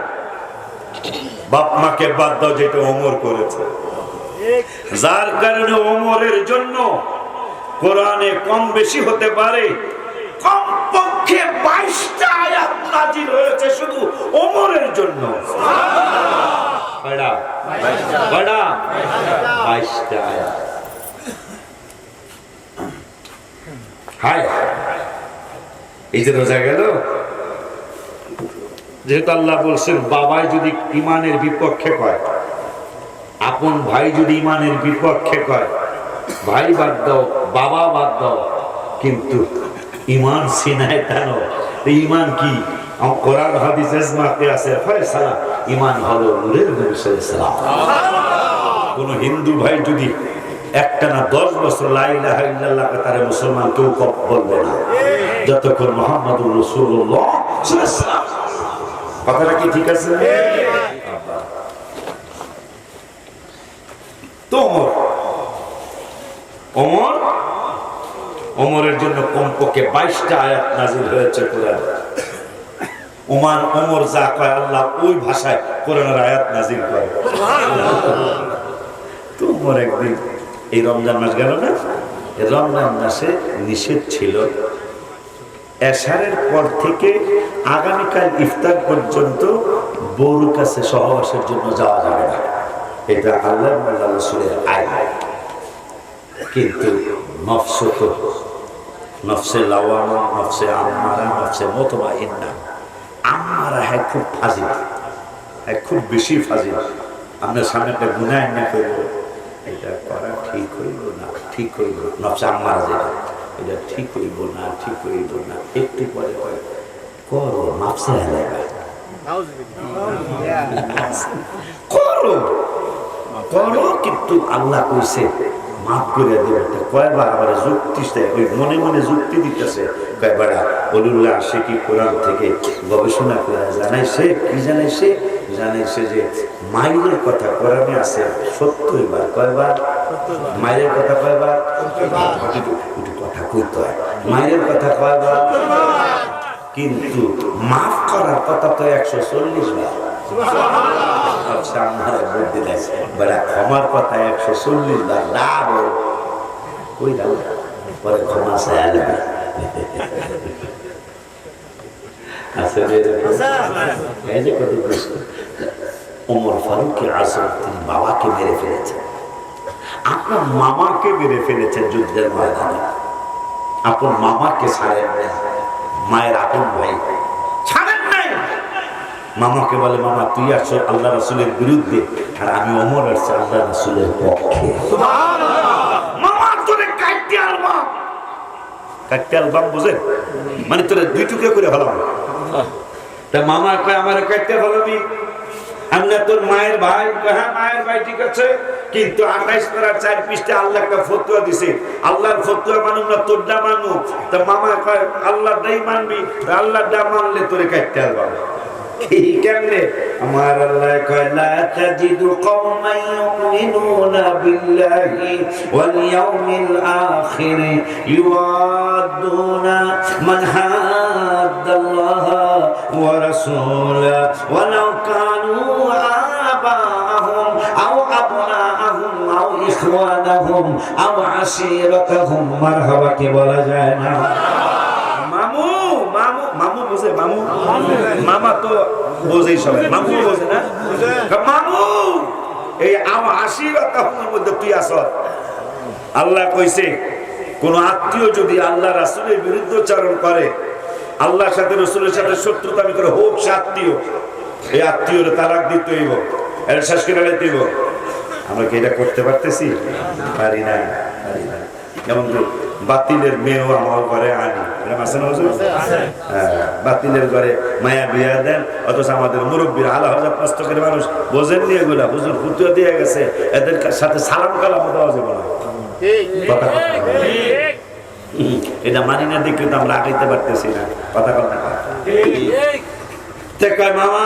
বাপ মাকে বাদ দাও, যেটা ওমর করেছে। যার কারণে ওমরের জন্য কোরআনে কম বেশি হতে পারে, কমপক্ষে 22টা আয়াত নাযিল হয়েছে শুধু ওমরের জন্য। কয়টা? 22টা আয়াত। হায়, এই যে রোজা গেল, যেহেতু আল্লাহ বলছেন বাবাই যদি ইমানের বিপক্ষে কয়, আপন ভাই যদি ইমানের বিপক্ষে কয়, ভাই বাদ দাও, বাবা বাদ দাও, কিন্তু ইমান সিনায় টানো। ইমান কি? কোরআন হাদিস ইজমাতে আছে, ফয়সালা ইমান হলো নূরের নবী সাল্লাল্লাহু আলাইহি ওয়াসাল্লাম। কোন হিন্দু ভাই যদি একটানা 10 বছর লা ইলাহা ইল্লাল্লাহ তারে মুসলমান কেউ বলবে না, যতক্ষণ মুহাম্মদুর রাসূলুল্লাহ সাল্লাল্লাহু আলাইহি ওয়াসাল্লাম। কথাটা কি ঠিক আছে? তো ওমরের জন্য কমপক্ষে 22টা আয়াত নাযিল হয়েছে কোরআনে। ওমর যা কয় আল্লাহ ওই ভাষায় কোরআনের আয়াত নাযিল করে। তো ওমর একদিন, এই রমজান মাস গেল না, রমজান মাসে নিষেধ ছিল এশারের পর থেকে আগামীকাল ইফতার পর্যন্ত বউর কাছে সহবাসের জন্য যাওয়া যাবে না, এটা আল্লাহ রাসূলের আইন। কিন্তু নফসে লাওয়ামা, নফসে আম্মারা, নফসে মুতমাইন্না, আম্মারা হ্যাঁ খুব ফাজিল, হ্যাঁ খুব বেশি ফাজিল। আপনার সামনে একটা গুনাহ না করব, এটা করা ঠিক হইব না, ঠিক হইব, নফসে আম্মারা যেটা, এটা ঠিক হইব না, ঠিক হইব না, একটু পরে পরে করো, নফসে লাগবে, করো করো, কিন্তু আল্লাহ কইছে মাফ করে দেবে। কয়বার আবার যুক্তি ওই মনে মনে যুক্তি দিতেছে, কয়বার ওলুল্লাহ আসে কি কোরআন থেকে গবেষণা করে জানাইছে, কি জানাইছে? জানাইছে যে মায়ের কথা কোরআনে আছে 70 বার। কয়বার? মায়ের কথা কয়বার? কথা কইতে হয়, মায়ের কথা কয়বার? কিন্তু মাফ করার কথা তো 140 বার। ক্ষমার কথা 140 বার না বল, কই দাও পরে ক্ষমা চাইলে ওমর ফারুক আজম তিনি বাবাকে মেরে ফেলেছেন, আপনার মামাকে মেরে ফেলেছেন যুদ্ধের ময়দানে। আপন মামাকে ছাড়েন না, মায়ের আপন ভাই ছাড়েন নাই। মামাকে বলে, মামা তুই আসছো আল্লাহ রাসূলের বিরুদ্ধে, আর আমি ওমর আসছি আল্লাহ রাসূলের পক্ষে। মামা তোরে কাটতে আলবাম, কাটতে আলবাম বুঝেন মানে তোরে 2 টুকরো করে ফেলাম। তা মামা কয় আমার কাটতে ফেলাবি, আমি না তোর মায়ের ভাই? হ্যাঁ মায়ের ভাই, ঠিক আছে, কিন্তু 28 পারার 4 পৃষ্ঠা আল্লাহ একটা ফতোয়া দিছে, আল্লাহর ফতোয়া মানুম না তোরটা মানু। তা মামা কয় আল্লাহটাই মানবি, আল্লাহটা মানলে তোরে কাটতে আলবাম। কেমনে? আমার আল্লাহ কয় লা তাজিদু কওমান ইউমিনুনা বিল্লাহি ওয়াল ইয়াউমিল আখির ইউআদুনা মান হাদ্দাল্লাহ ওয়া রাসূলাহু ওয়ালাউ কানু আবাআহুম আও আবনাআহুম আও ইখওয়ানাহুম আও আশীরাতাহুম। মারহাবা কি বলা যায় না? মামু মামু মামু বোঝে, মামু মামা তো বোঝেই সবাই, মামু বোঝে না? মামু এই আশীরাতাহুমের মধ্যে তুই আসর। আল্লাহ কইছে কোন আত্মীয় যদি আল্লাহ রাসূলের বিরুদ্ধাচরণ করে, আল্লাহর সাথে রাসূলের সাথে শত্রুতামি করে, হোক সে আত্মীয়, এই আত্মীয়র তালাক দিতে হইব, এর শেষ করে দিতে হইব। আমরা কি এটা করতে পারতেছি? পারি না, পারি না। যেমন বাতিলের মেয়েও আমার ঘরে আনি, বাতিলের ঘরে মায়া বিয়া দেন, অথচ আমাদের মুরব্বীর আলা হাজার পাঁচ করে মানুষ বোঝেননি এগুলা, হুজুর ফুটিয়ে দিয়ে গেছে, এদের সাথে সালাম কালাম দেওয়া যাবে না। এটা মানি না দেখে তো আমরা আগাইতে পারতেছি না, কথা কথা। মামা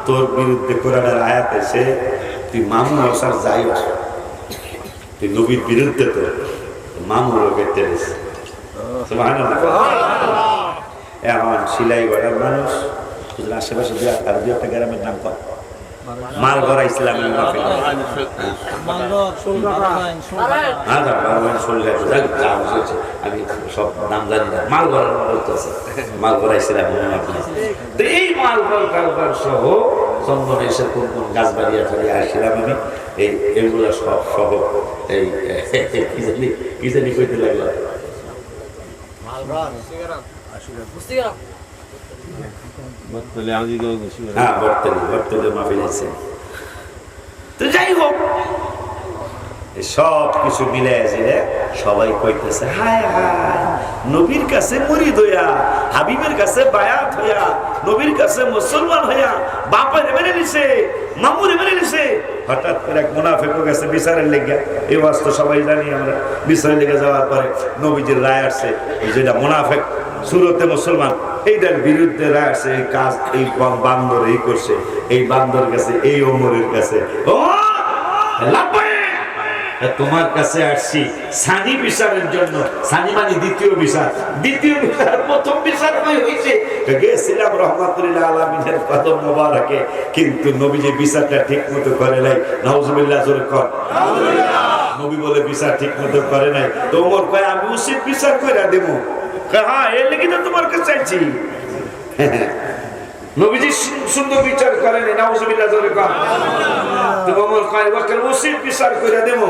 তোর বিরুদ্ধে কোরআনের আয়াত এসে তুই মামু অবসর যাই আস, তুই নবীর বিরুদ্ধে তো মামুর লোকের তেরেছে। সুবহানাল্লাহ। এখন সিলাই গড়ার মানুষ আশেপাশে আর দু একটা গ্রামের নাম কর মালগড়া ইসলামী মাহফিল আমি সব নাম জানি না মালগড়া বলতেছে মালগড়া ইসলামী মাহফিল তো এই মালগড় কালগড় সহ চন্দনেশ্বর কোন কোন গাছবাড়িয়া ধরে আসছিলাম আমি এইগুলো সব সহ এই কি জানি কইতে লাগলো হ্যাঁ বর্তলে মাহফিল আছে। তো যাই হোক সব কিছু মিলে আসলে সবাই কইতেছে হায় হায় নবীর কাছে মুরিদ হইয়া হাবিবের কাছে বায়াত হইয়া নবীর কাছে মুসলমান হইয়া বাপের মেনে নিছে মামুরে মেনে নিছে হঠাৎ করে এক মুনাফিকের কাছে বিচারের লেগে এই ওয়াজ তো সবাই জানি আমরা বিচারের লেগে যাওয়ার পরে নবীজির রায় আসছে যেটা মুনাফিক সুরতে মুসলমান এইটার বিরুদ্ধে রায় আসছে এই কাজ এই বান্দর এই করছে এই বান্দর কাছে এই ওমরের কাছে ও তোমার কাছে আসছি সানি বিচারের জন্য সানি মানে দ্বিতীয় বিচার প্রথম বিচার হয়েছে গেছিলাম রহমাতুল্লাহ আলামিনের কদম মোবারকে কিন্তু নবী যে বিচারটা ঠিক মতো করে নাই নাউজুবিল্লাহ জোরে কর নবী বলে বিচার ঠিক মতো করে নাই তো ওমর কয় আমি উচিত বিচার কইরা দেব হ্যাঁ এর লাগি তো তোমার কাছে চাইছি নবীজি সুন্দর বিচার করেন নাউজুবিল্লাহ জোরে কর তো ওমর কয় ওকে উচিত বিচার কইরা দেব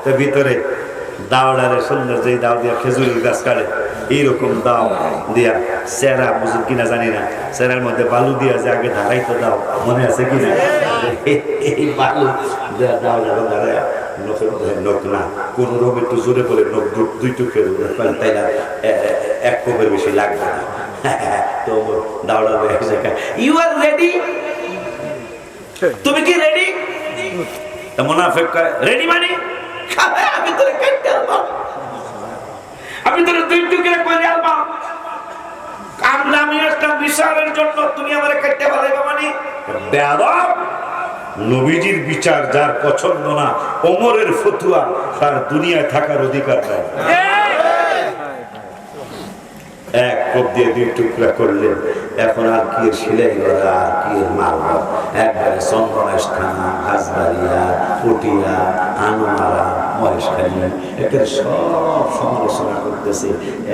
তো ভিতরে দাওড়ারে সুন্দর যে দাও দিয়া খেজুরের গাছ কাটে এইরকম দাও দিয়া সেরা বুঝুন কিনা জানি না সেরার মধ্যে বালু দিয়া যে আগে ধারাইতো দাও মনে আছে কিনা এই বালু দাওড়া দাঁড়ায় নখ না কোন রোগ একটু জোরে করে নখ দুই টুকরে তাই না এক কোপের বেশি লাগবে না তো দাওড়া এক জায়গায় ইউ আর রেডি তুমি কি রেডি মুনাফিক রেডি মানে আমি তোরে কাটতে আলবাম আমি তোরে দুই টুকরা করে আলবাম আমি একটা বিচারের জন্য তুমি আমারে কাটতে পারবে মানে বেয়াদব নবীজির বিচার যার পছন্দ না ওমরের ফতুয়া তার দুনিয়ায় থাকার অধিকার নাই এক কোপ দিয়ে দুই টুকরা করলেন এখন আর কি সিলাই করা আর কি মারবা একবারে চন্দনেশ থানা হাজবাড়িয়া পটিয়া আনোয়ারা মহেশখালী একে সব সমালোচনা করতেছে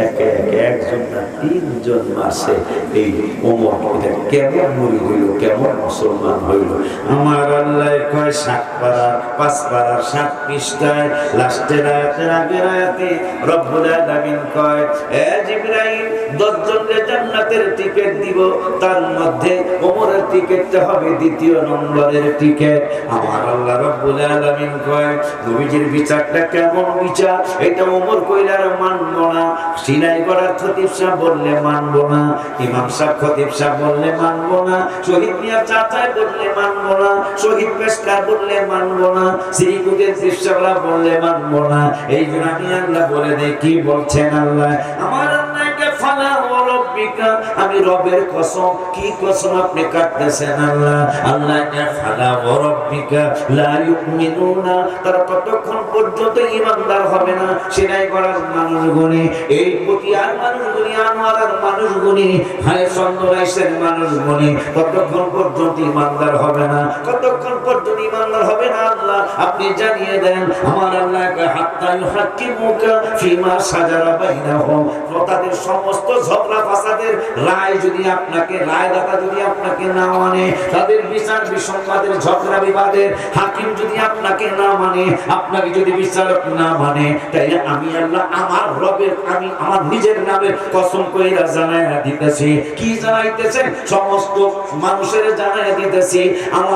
একে একে একজন না তিনজন মাসে এই ওমর এটা কেমন মরি হইল কেমন মুসলমান হইল আমার আল্লাহ কয় 7 পারা 5 পারা 7 পৃষ্ঠায় লাস্টের আয়াতের আগের আয়াতে রব্বুল আলামিন কয় এ জিবরাইল 10 জনকে জান্নাতের টিকিট দিব তার মধ্যে ওমরের টিকিটটা হবে দ্বিতীয় নম্বরের টিকিট আমার আল্লাহ রব্বুল আলামিন কয় নবীজির বিচারটা কেমন বিচার এটা ওমর কইলার মানবো না সিনাই গড়ার খতিব সাহেব বললে মানবো না ইমাম সাহেব খতিব সাহেব বললে মানবো না শহীদ মিয়া চাচাই বললে মানবো না শহীদ পেশকার বললে মানবো না শ্রীকুটের শিষ্যরা বললে মানবো না এই জন্য আমি আল্লাহ বলে দেই কি বলছেন আল্লাহ আমার আল্লাহকে ফালা ওয়ারাব্বিকা আমি রবের কসম কি কসম আপনি কাটতেছেন আল্লাহ আল্লাহকে ফালা ওয়ারাব্বিকা লা ইউমিনুনা তারা ততক্ষণ পর্যন্ত ঈমানদার হবে না সিনাই গড়ার মানুষগুনি এই পটিয়ার মানুষগুনি আনোয়ারার মানুষগুনি হায় চন্দনাইশের মানুষগুনি ততক্ষণ পর্যন্ত ঈমানদার হবে না কতক্ষণ পর্যন্ত ঈমানদার হবে না আল্লাহ আপনি জানিয়ে দেন আমার আল্লাহকে হাত্তা ইউহাক্কিমুকা ফিমা সাজারা বাইনাহুম তাদের সমস্ত ঝগড়া ফাসাদের রায় যদি আপনাকে রায়দাতা যদি আপনাকে না মানে তাদের বিচার বিসম্বাদের ঝগড়া বিবাদের হাকিম যদি আপনাকে না মানে আপনাকে যদি বিচারক না মানে তাই আমি আল্লাহ আমার রবের আমি আমার নিজের নামের কসম কইরা জানাইয়া দিতেছি কি জানাইতেছেন সমস্ত মানুষের জানাইয়া দিতেছি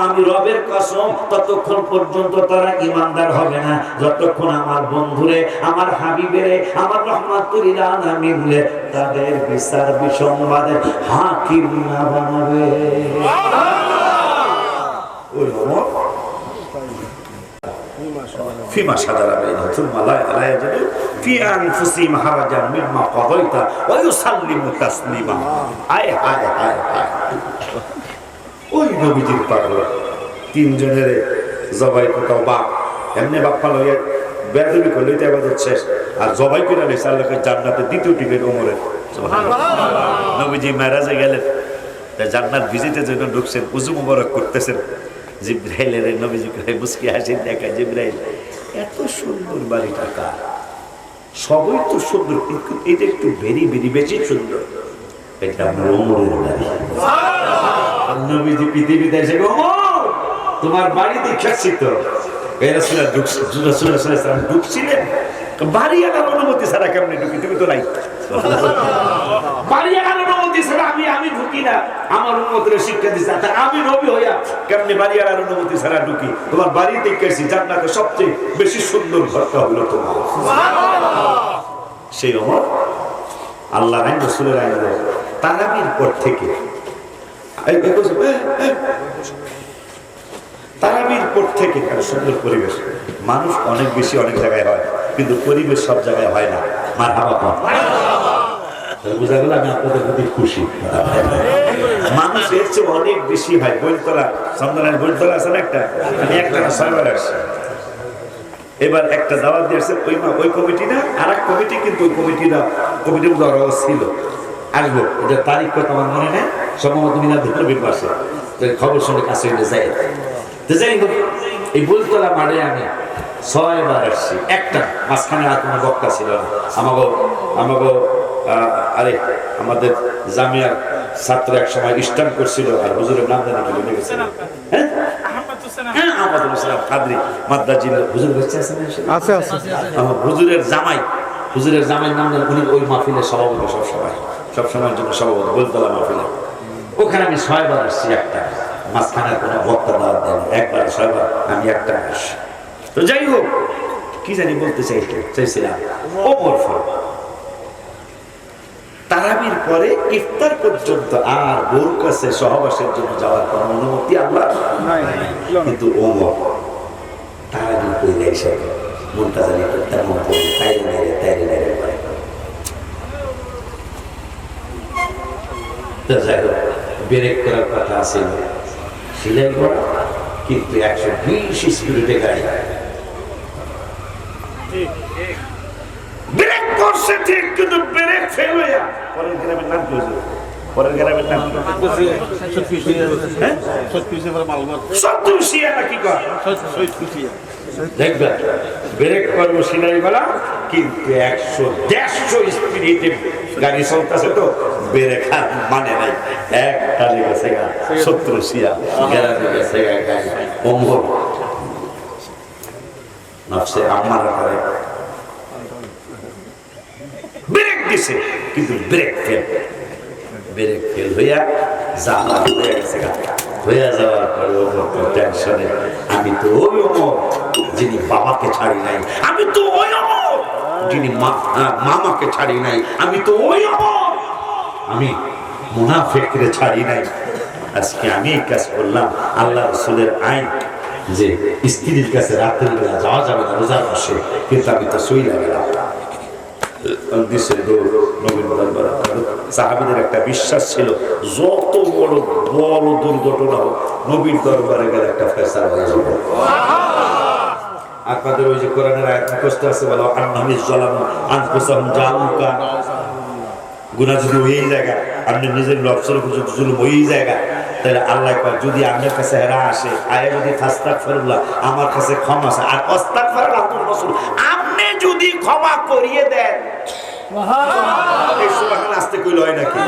আমি রবের কসম ততক্ষণ পর্যন্ত তারা ঈমানদার হবে না যতক্ষণ আমার বন্ধুরে আমার হাবিবেরে আমার রহমাতুল্লাহ আলামিনরে তাদের বিচার বিসম্বাদের হাকিম না বানাবে فيما شجر بينهم ثم لا يجدوا في أنفسهم حرجا مما قضيت ويسلموا تسليما হায় হায় হায় হায় ওই নবীজির পাগল তিনজনের জবাই কোথাও বাপ এমনি বাপ্পা লইয়া বেদবি করলে তো এবার শেষ আর জবাই করে লইছে আল্লাহকে জান্নাতে দ্বিতীয় টিকিট ওমরের নবীজি মেরাজে গেলেন, জান্নাত ভিজিটের জন্য ঢুকছেন, উজু মুবারক করতেছেন। জিব্রাইলের নবীজি মুস্কি হাসি দেখায়, জিব্রাইল এত সুন্দর বাড়িটা কার? সবই তো সুন্দর, কিন্তু এটা একটু বেরি বেরি বেশি সুন্দর। এটা ওমরের বাড়ি। নবীজি পৃথিবীতে এসে ওমর তোমার বাড়ি দেখেছি তো। ঢুকছিলেন বাড়ি আনার অনুমতি ছাড়া কেমনি ঢুকি? তুমি তো নাই বাড়ি আনার অনুমতি ছাড়া আমি ঢুকি না। আমার অনুমতির শিক্ষা দিচ্ছে, আমি নবী হইয়া কেমনি বাড়ি আনার অনুমতি ছাড়া ঢুকি? তোমার বাড়ি দেখেছি, জান্নাতে সবচেয়ে বেশি সুন্দর ঘরটা হলো তোমার। সেই ওমর আল্লাহ আইন রাসূলের আইন তারাবির পর থেকে তারাবির পর থেকে সুন্দর পরিবেশ। মানুষ অনেক বেশি অনেক জায়গায় হয়, কিন্তু পরিবেশ সব জায়গায় হয় না। মারহাবা কম বোঝা গেল। আমি আপনাদের প্রতি খুশি। মানুষ এর চেয়ে অনেক বেশি হয়। বইতলা, চন্দনের বইতলা আছে না একটা, আমি একটা 6 বার আসছি। এবার একটা দাওয়াত দিয়েছে ওই কমিটি না, আর এক কমিটি, কিন্তু ওই কমিটির দ্বারাও ছিল। আসবো, এটা তারিখ কত আমার মনে নেই, সম্ভবত মিলাদুন্নবীর পাশে। খবর শুনে কাছে যাই তো, যাই হোক এই বইতলা মাঠে আমি 6 বার আসছি। একটা মাঝখানে আর কোনো বক্তা ছিল না। আমাদের জামিয়ার ছাত্র এক সময় স্টাম্প করছিল, আর হুজুরের নাম জানি কি বলে গেছে, হুজুরের জামাই নাম জানি। উনি ওই মাহফিলের সভাপতি, সবসময়ের জন্য সভাপতি বইতলা মাহফিলে। ওখানে আমি 6 বার আসছি। একটা মাঝখানে কোনো বক্তা দাওয়াত দেয়নি, একবার 6 বার আমি একটা আসছি। তো যাই হোক, কি জানি বলতে চাইছিলাম, ওমর ফারুক তারাবির পরে ইফতার পর্যন্ত আর বোর কাছে সহবাসের জন্য যাওয়ার কোনো অনুমতি আল্লাহ নাই। কিন্তু ওমর তারাবির কইলে এসে মনটা জানি তেমন তাইরে করে। তো যাই হোক, ব্রেক করার কথা আছে, সিলাই করা, কিন্তু 120 স্পিডে গাড়ি ব্রেক করছে ঠিক, কিন্তু ব্রেক ফেল হইয়া পরের গ্রামের নাম কি হয়েছে? পরের গ্রামের নাম সত্যুশিয়া নাকি দেখবে ব্রেক করবো সিলাই গলা, কিন্তু 100-150 স্পিডে গাড়ি চলতেছে, তো ব্রেক আর মানে নাই। একটা লেগেছে গা সত্যুশিয়া গ্রামে গেছে গাড়ি। ওমর নফসে আমার ব্রেক দিছে, কিন্তু ব্রেক ফেল হইয়া যাওয়ার পরে টেনশনে, আমি তো ওই ওমর যিনি বাবাকে ছাড়ি নাই, আমি তো ওই ওমর যিনি মামাকে ছাড়ি নাই, আমি তো ওই ওমর, আমি মুনাফিকরে ছাড়ি নাই। আজকে আমি এই কাজ করলাম। আল্লাহ রাসূলের আইন যে স্ত্রীর কাছে রাতের বেলা যাওয়া যাবে না রোজার মাসে, কিন্তু আমি তো সই লাগলাম। সাহাবীদের একটা বিশ্বাস ছিল, যত বড় বড় দুর্ঘটনা হোক নবীর দরবারে গেলে একটা ফয়সালা হয়ে যাবে। আপনাদের ওই যে কোরআনের আয়াত মুখস্থ আছে, বলো আন্নামিজ জালামু আনফুসাহুম জাউকা, গুনাহ যদি ওই জায়গা আপনি নিজের নফসের উপর যদি জুলুম ওই জায়গা, তাহলে আল্লাহ কয় যদি আপনার কাছে হেরা আসে, আয়া যদি ফাস্তাগফিরুল্লাহ আমার কাছে ক্ষমা আছে, আর আস্তাগফিরুল্লাহ রাসূল আপনি যদি ক্ষমা করিয়ে দেন, এই সুবহানাল্লাহ আস্তে কইল হয় নাকি?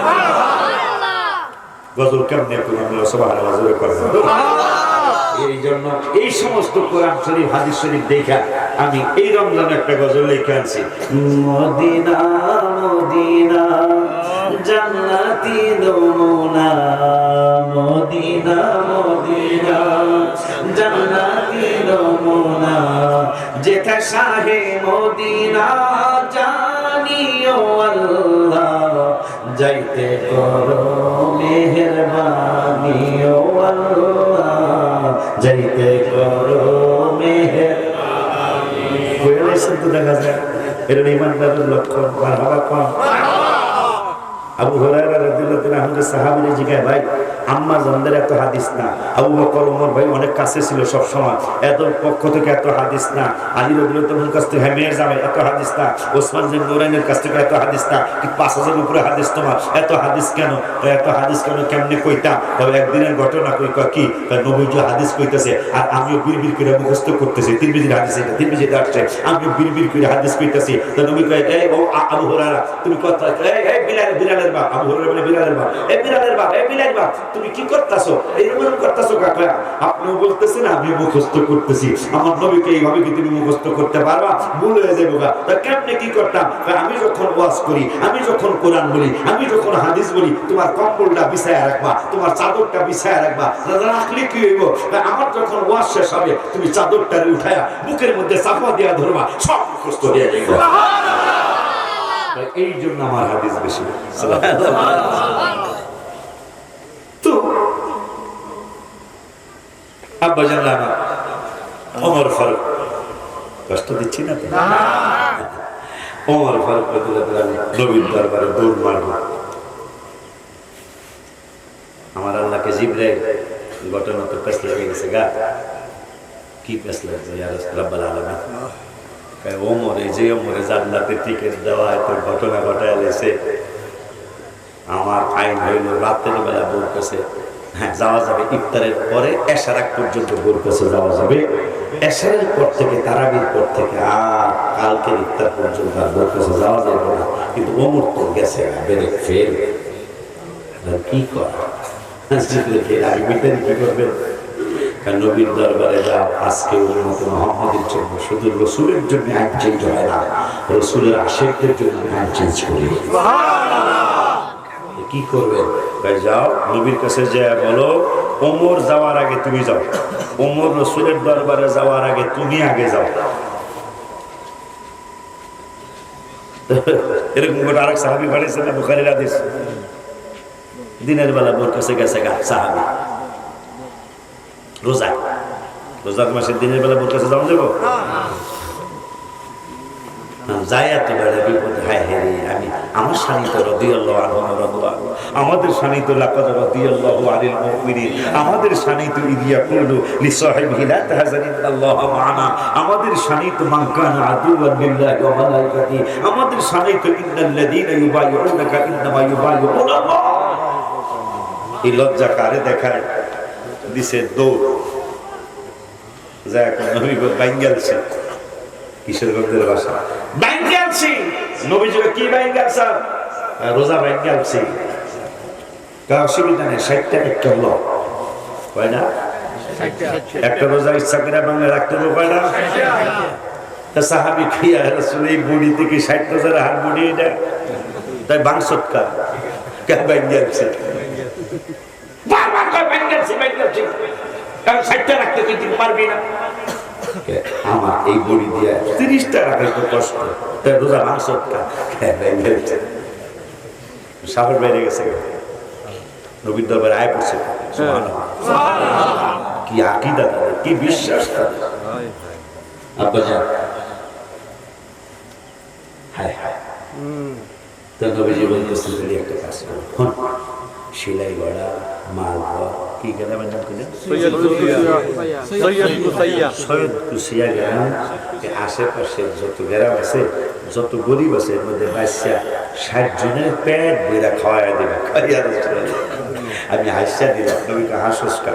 গজল কেমনে করি আমরা সুবহানাল্লাহ জোরে করে। এই জন্য এই সমস্ত কোরআন শরীফ হাদিস শরীফ দেখা আমি এই রমজানে একটা গজল লিখে আনছি, মদিনা মদিনা জান্নাতি নমুনা, মদিনা মদিনা জান্নাতি নমুনা, যেথা শাহে মদিনা জানিও আল্লাহ, যাইতে করো মেহেরবানি ও আল্লাহ, যাইতে করো মেহেরবানি। কইলেছেন তো দেখা যায় এটা ইমানদারের লক্ষণ। মারহাবা কোন আবু হুরায়রা রাদিয়াল্লাহু তাআলা সাহাবীরা জিজ্ঞাসা, ভাই আম্মা জানদের এত হাদিস না, আবু বকর ওমর ভাই অনেক কাছে ছিল সব সময়, এত পক্ষ থেকে এত হাদিস না, আলী রাদিয়াল্লাহু তাআলার কাছ থেকে মেয়ের জামাই এত হাদিস না, ওসমান বিন নুরাইনের কাছ থেকে এত হাদিস না, কি 5000 উপরে হাদিস তোমার, এত হাদিস কেন? এত হাদিস কেন কেমনে কইতাম? তবে একদিনের ঘটনা কই কি নবীজি হাদিস কইতেছে আর আমিও বিড়বিড় করে মুখস্থ করতেছি, তিরমিজির হাদিস এটা, তিরমিজিতে আসছে, আমিও বিড়বিড় করে হাদিস কইতেছি। তো নবী কয় এই ও আবু হুরায়রা তুমি কথা, এই বিলালের বাপ, আবু হুরায়রা বলে বিলালের বাপ, এই বিলালের বাপ, এই বিলালের বাপ তুমি কি করতেছো, এইরকম করতেছো কাকা? আপনিও বলতেছেন আমি মুখস্থ করতেছি, আমার নবীকে এইভাবে কি তুমি মুখস্থ করতে পারবা? ভুল হয়ে যাবো গা। তা কেমনে কি করতাম? আমি যখন ওয়াজ করি, আমি যখন কোরআন বলি, আমি যখন হাদিস বলি, তোমার কম্বলটা বিছায়া রাখবা, তোমার চাদরটা বিছায়া রাখবা, রাখলে কি হইব? আমার যখন ওয়াজ শেষ হবে তুমি চাদরটা উঠায়া বুকের মধ্যে চাপা দিয়া ধরবা, সব মুখস্থ হয়ে যাবে। এই জন্য আমার হাদিস বেশি। তো আব্বা জানলাম ওমর ফারুক, কষ্ট দিচ্ছি না তো? ওমর ফারুক নবীর দরবারে দৌড় মারব। আমার আল্লাহকে জিবরাইল ঘটনা তো পেছ লেগে গেছে গা। কি পেছ লাগছে ইয়া রাব্বুল আলামিন? ওমর এই যে ওমরে জান্নাতে টিকিট দেওয়া এত ঘটনা ঘটায় লেছে, আমার আইন হইল রাতের বেলা বোর কাছে হ্যাঁ যাওয়া যাবে, ইফতারের পরে এশার আগ পর্যন্ত বোর কাছে যাওয়া যাবে, এশারের পর থেকে তারাবির পর থেকে আর কালকে ইফতার পর্যন্ত আর বোর কাছে যাওয়া যাবে না। কিন্তু ওমর তো গেছে বেড়ে ফেল, কি করা কি করবেন? নবীর দরবারে যাও, আজকে উম্মত মুহাম্মাদের জন্য, শুধু রসুলের জন্য আইন চেঞ্জ হয় না, রসুলের আশিকদের জন্য আইন চেঞ্জ করি। কি করবেন? যাও নবীর কাছে যা বলো ওমর যাওয়ার আগে তুমি যাও, ওমর রসুলের দরবারে যাওয়ার আগে তুমি আগে যাও। এরকম করে আরেক সাহাবী বাড়িয়েছে না, বুখারীর হাদিস। দিনের বেলা বোর কাছে গেছে গা সাহাবী, রোজার মাসে দিনের বেলা বোর কাছে যাওয়া যাবো? যাই এত বেড়ে বিপদে, হায় হেরে আমি আমার শানিত রাদিয়াল্লাহু আনহু রাদিয়াল্লাহু, আমাদের শানিত লাকাদ রাদিয়াল্লাহু আনিল মুমিনিন, আমাদের শানিত ইদিয়াকুলু লিসাহিবিহি লা তাহজান ইন্নাল্লাহা মা'ানা, আমাদের শানিত মান কানা আদুওয়ান লিল্লাহি ওয়া মালাইকাতিহি, আমাদের শানিত ইন্নাল্লাযীনা ইউবাইউনাকা ইন্নামা ইউবাইউনাল্লাহ। এই লজ্জা কারে দেখায় দিছে দৌড়, যা এখন নবী বাইঙ্গালছে, কিশোরগঞ্জের ভাষা বাইঙ্গালছি, নবীজিকে কি বাইঙ্গালছে? রোজা বাইঙ্গালছি। অসুবিধা নেই, 60 টাকা একটা হলো হয় না, একটা রোজা ইচ্ছা করে বাংলা রাখতে পারে না। সাহাবী খিয়া রাসূল এই বুড়ি থেকে 60 রোজার হাত বুড়ি এটা তাই বাংসটকা কে বাইঙ্গালছে, বারবার কয় বাইঙ্গালছি বাইঙ্গালছি, কারণ 60 টা রাখতে তুই পারবি না। আমার এই বড়ি দিয়ে 30টা রাখার তো কষ্ট, তাই রোজা মাংস সাহর বাইরে গেছে, নবীর দরবারে আয় পড়ছে। কি আকীদা তাদের, কি বিশ্বাস তাদের। আব্বা জান হায় হায়, তো নবীজি বলতেছেন যদি একটা কাজ করো, সেলাই গড়া, মাল কি গ্রামের নাম কিনা সৈয়দ কুশিয়া গ্রাম, আশেপাশের যত গ্রাম আছে, যত গরিব আছে, এর মধ্যে 60 জনের পেট বইরা খাওয়াই দেবে। আমি হাসিয়া দিলাম, নবীকে হাসুসকা,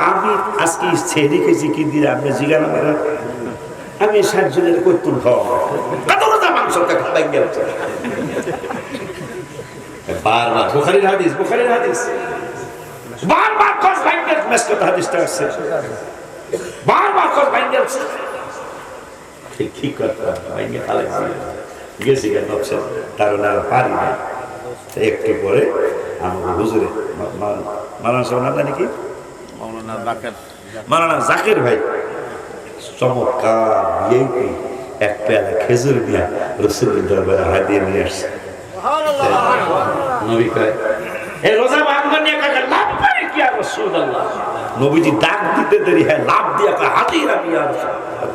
আমি আজকে ছেড়ে খেয়েছি কি দিলে আপনি জিজ্ঞাসা করা, আমি 60 জনের কর্তুন খাওয়া মাংস খাওয়াই গেল। বারবার বুখারীর হাদিস, বুখারীর হাদিস, বারবার কস বাইঙ্গেল মেসকত হাদিসটা আছে, বারবার কস বাইঙ্গেল ঠিক কথা বাইঙ্গেল আলাদা গেছি কেন নকশা তার না পারি না। একটু পরে আমার হুজুরে মাওলানা সাহেব নাম জানি কি, মাওলানা জাকির ভাই, চমৎকার বিএপি এক পেয়ালা খেজুর দিয়া রাসূলের দরবারে হাদিয়া নিয়ে আসছে। নবী কয় এই রোজা ভাঙন নিয়ে কাকা লাভ পারে কি আর রাসূলুল্লাহ, নবীজি ডাক দিতে দেরি হয়, লাভ দিয়া কয় হাদিয়া আমি আর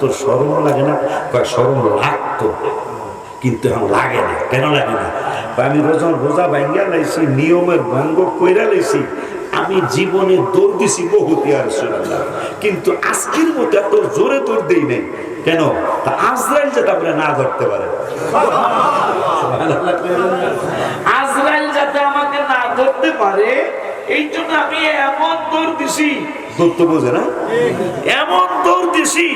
তোর শরম লাগে না? কয় শরম লাগতো কিন্তু এখন লাগে না। কেন লাগে না? আমি রোজা ভাঙ্গা লাইছি, নিয়মের ভঙ্গ কইরা লাইছি, আমি জীবনে দৌড় দিছি বহুত ইয়া রাসূলুল্লাহ, কিন্তু আজকের মতো এত জোরে দৌড় দেই নাই। কেন? তা আজরাইল যাতে আমরা না ধরতে পারে, আজরাইল যাতে আমাকে না ধরতে পারে, এই জন্য আমি এমন দৌড় দিছি। দৌড় তো বোঝে না, এমন দৌড় দিছি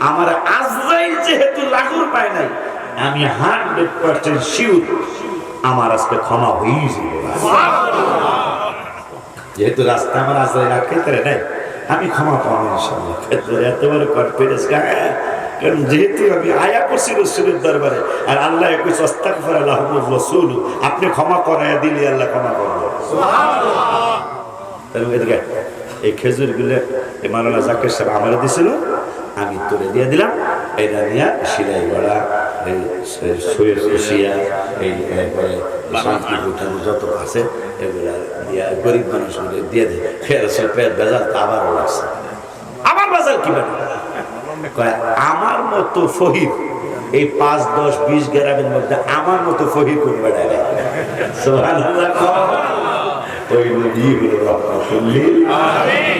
আমার আজরাইল যেহেতু লাগুর পায় নাই, আমি 100% শিওর আমার আজকে ক্ষমা হয়ে যাবে। যেহেতু রাস্তা আমার আজরাইল আটকে নাই, আমি ক্ষমা পাবো ইনশাআল্লাহ। এত বড় কনফিডেন্স, কারণ যেহেতু আমি আয়া করছি রাসূলের দরবারে, আর আল্লাহ কইছে আস্তাগফিরুল্লাহ রাসূল, আপনি ক্ষমা করায়া দিলে আল্লাহ ক্ষমা করবে। সুবহানাল্লাহ। তাহলে এদিকে এই খেজুর গুলো এই মাওলানা জাকির সাহেব আমারে দিছিল, আমি তুলে দিয়ে দিলাম। এটা নিয়ে সিলাই গড়া, এই সৈয়দ বসিয়া, এই শান্তি উঠানো যত আছে এগুলা দিয়া গরিব মানুষগুলো দিয়ে দেয়। ফের পেট বেজাল আবারও লাগছে, আবার বেজাল কি বেটা আমার মতো ফহিদ এই 5, 10, 20 গ্রামের মধ্যে আমার মতো ফহিদ কোন বেড়ায় নাই। সুবহানাল্লাহ। ওই নবী হলো রহমাতুল লিল আলামিন।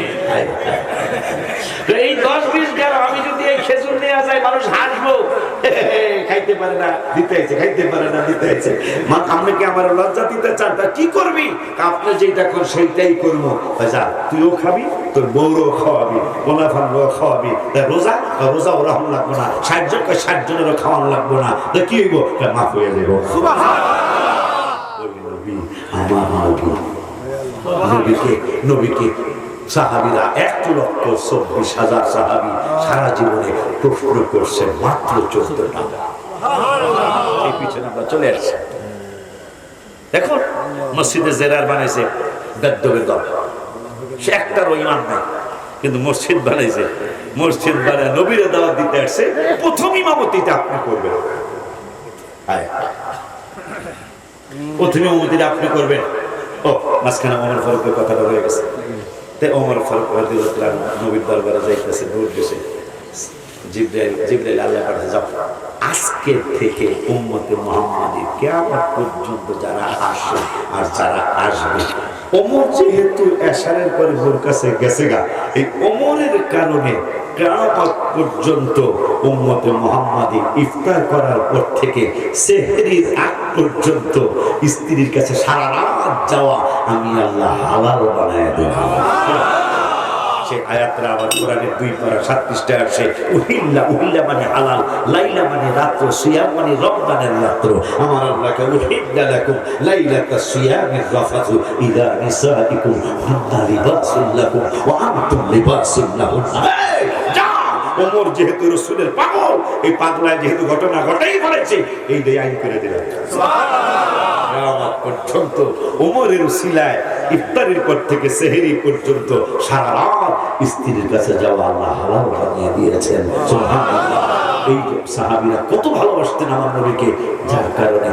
এই 10-20 গ্রাম আমি যদি এই খেজুর নিয়ে যাই, মানুষ হাসবো, খাইতে পারে না দিতে আছে, খাইতে পারে না দিতে আছে। মা আপনি কি আমার লজ্জা দিতে চান? তা কি করবি? আপনি যেটা কর সেইটাই করবো। যা তুইও খাবি, তোর বউরও খাওয়াবি, গোলাফানও খাওয়াবি। রোজা রোজা ওরা হন লাগবো না, 60 জনকে 60 জনেরও খাওয়ানো লাগবো না। তা কি হইব? মাফ হয়ে যাবো। নবীকে সাহাবীরা 1,24,000 সাহাবী সারা জীবনে প্রশ্ন করছে মাত্র 14টা। এই পিছনে আমরা চলে আসছি। দেখুন মসজিদে জেরার বানাইছে বেদ্যবের দল, সে একটারও ইমান নাই, কিন্তু মসজিদ বানাইছে। মসজিদ বানায় নবীরে দাওয়াত দিতে আসছে, প্রথম ইমামতিটা আপনি করবেন। প্রথম ইমামতিটা আপনি করবেন। ও মাঝখানে ওমর ফারুকের কথাটা হয়ে গেছে। তাই ওমর ফারুক রাদিয়াল্লাহু আনহু নবীর দরবারে যাইতেছে, দৌড় গেছে। জিবরাইল আল্লাহ পাঠায়, যাও আজকে থেকে উম্মতে মুহাম্মাদী কিয়ামত পর্যন্ত যারা আসে আর যারা আসবে, ওমর যেহেতু এশারের পরে ওর কাছে গেছে গা, এই ওমরের কারণে কিয়ামত পর্যন্ত উম্মতে মুহাম্মাদী ইফতার করার পর থেকে সেহরির আগ পর্যন্ত স্ত্রীর কাছে সারা রাত যাওয়া আমি আল্লাহ হালাল বানায় দেব। সেই আয়াতটা আবার কোরআনের 2 পারা 7 পৃষ্ঠায় আসে। উহিল্লা, উহিল্লা মানে হালাল, লাইলা মানে রাত্র, সিয়াম মানে রমজানের রাত্র। আমার আল্লাহকে উহিল্লা লাকুম লাইলাতাস সিয়ামির রাফাতু ইলা নিসাইকুম হুন্না লিবাসুল লাকুম ওয়া আনতুম লিবাসুল লাহুন্না। ওমর যেহেতু রাসূলের পাগল, এই পাগলায় যেহেতু ঘটনা ঘটেই ফেলেছে, এই দিয়ে আইন করে দিলেন। কিয়ামত পর্যন্ত ওমরের উসিলায় ইফতারের পর থেকে সেহরি পর্যন্ত সারা রাত স্ত্রীর কাছে যাওয়া আল্লাহ হালাল বানিয়ে দিয়েছেন। সুবহানাল্লাহ। এই সাহাবীরা কত ভালোবাসতেন আমার নবীকে, যার কারণে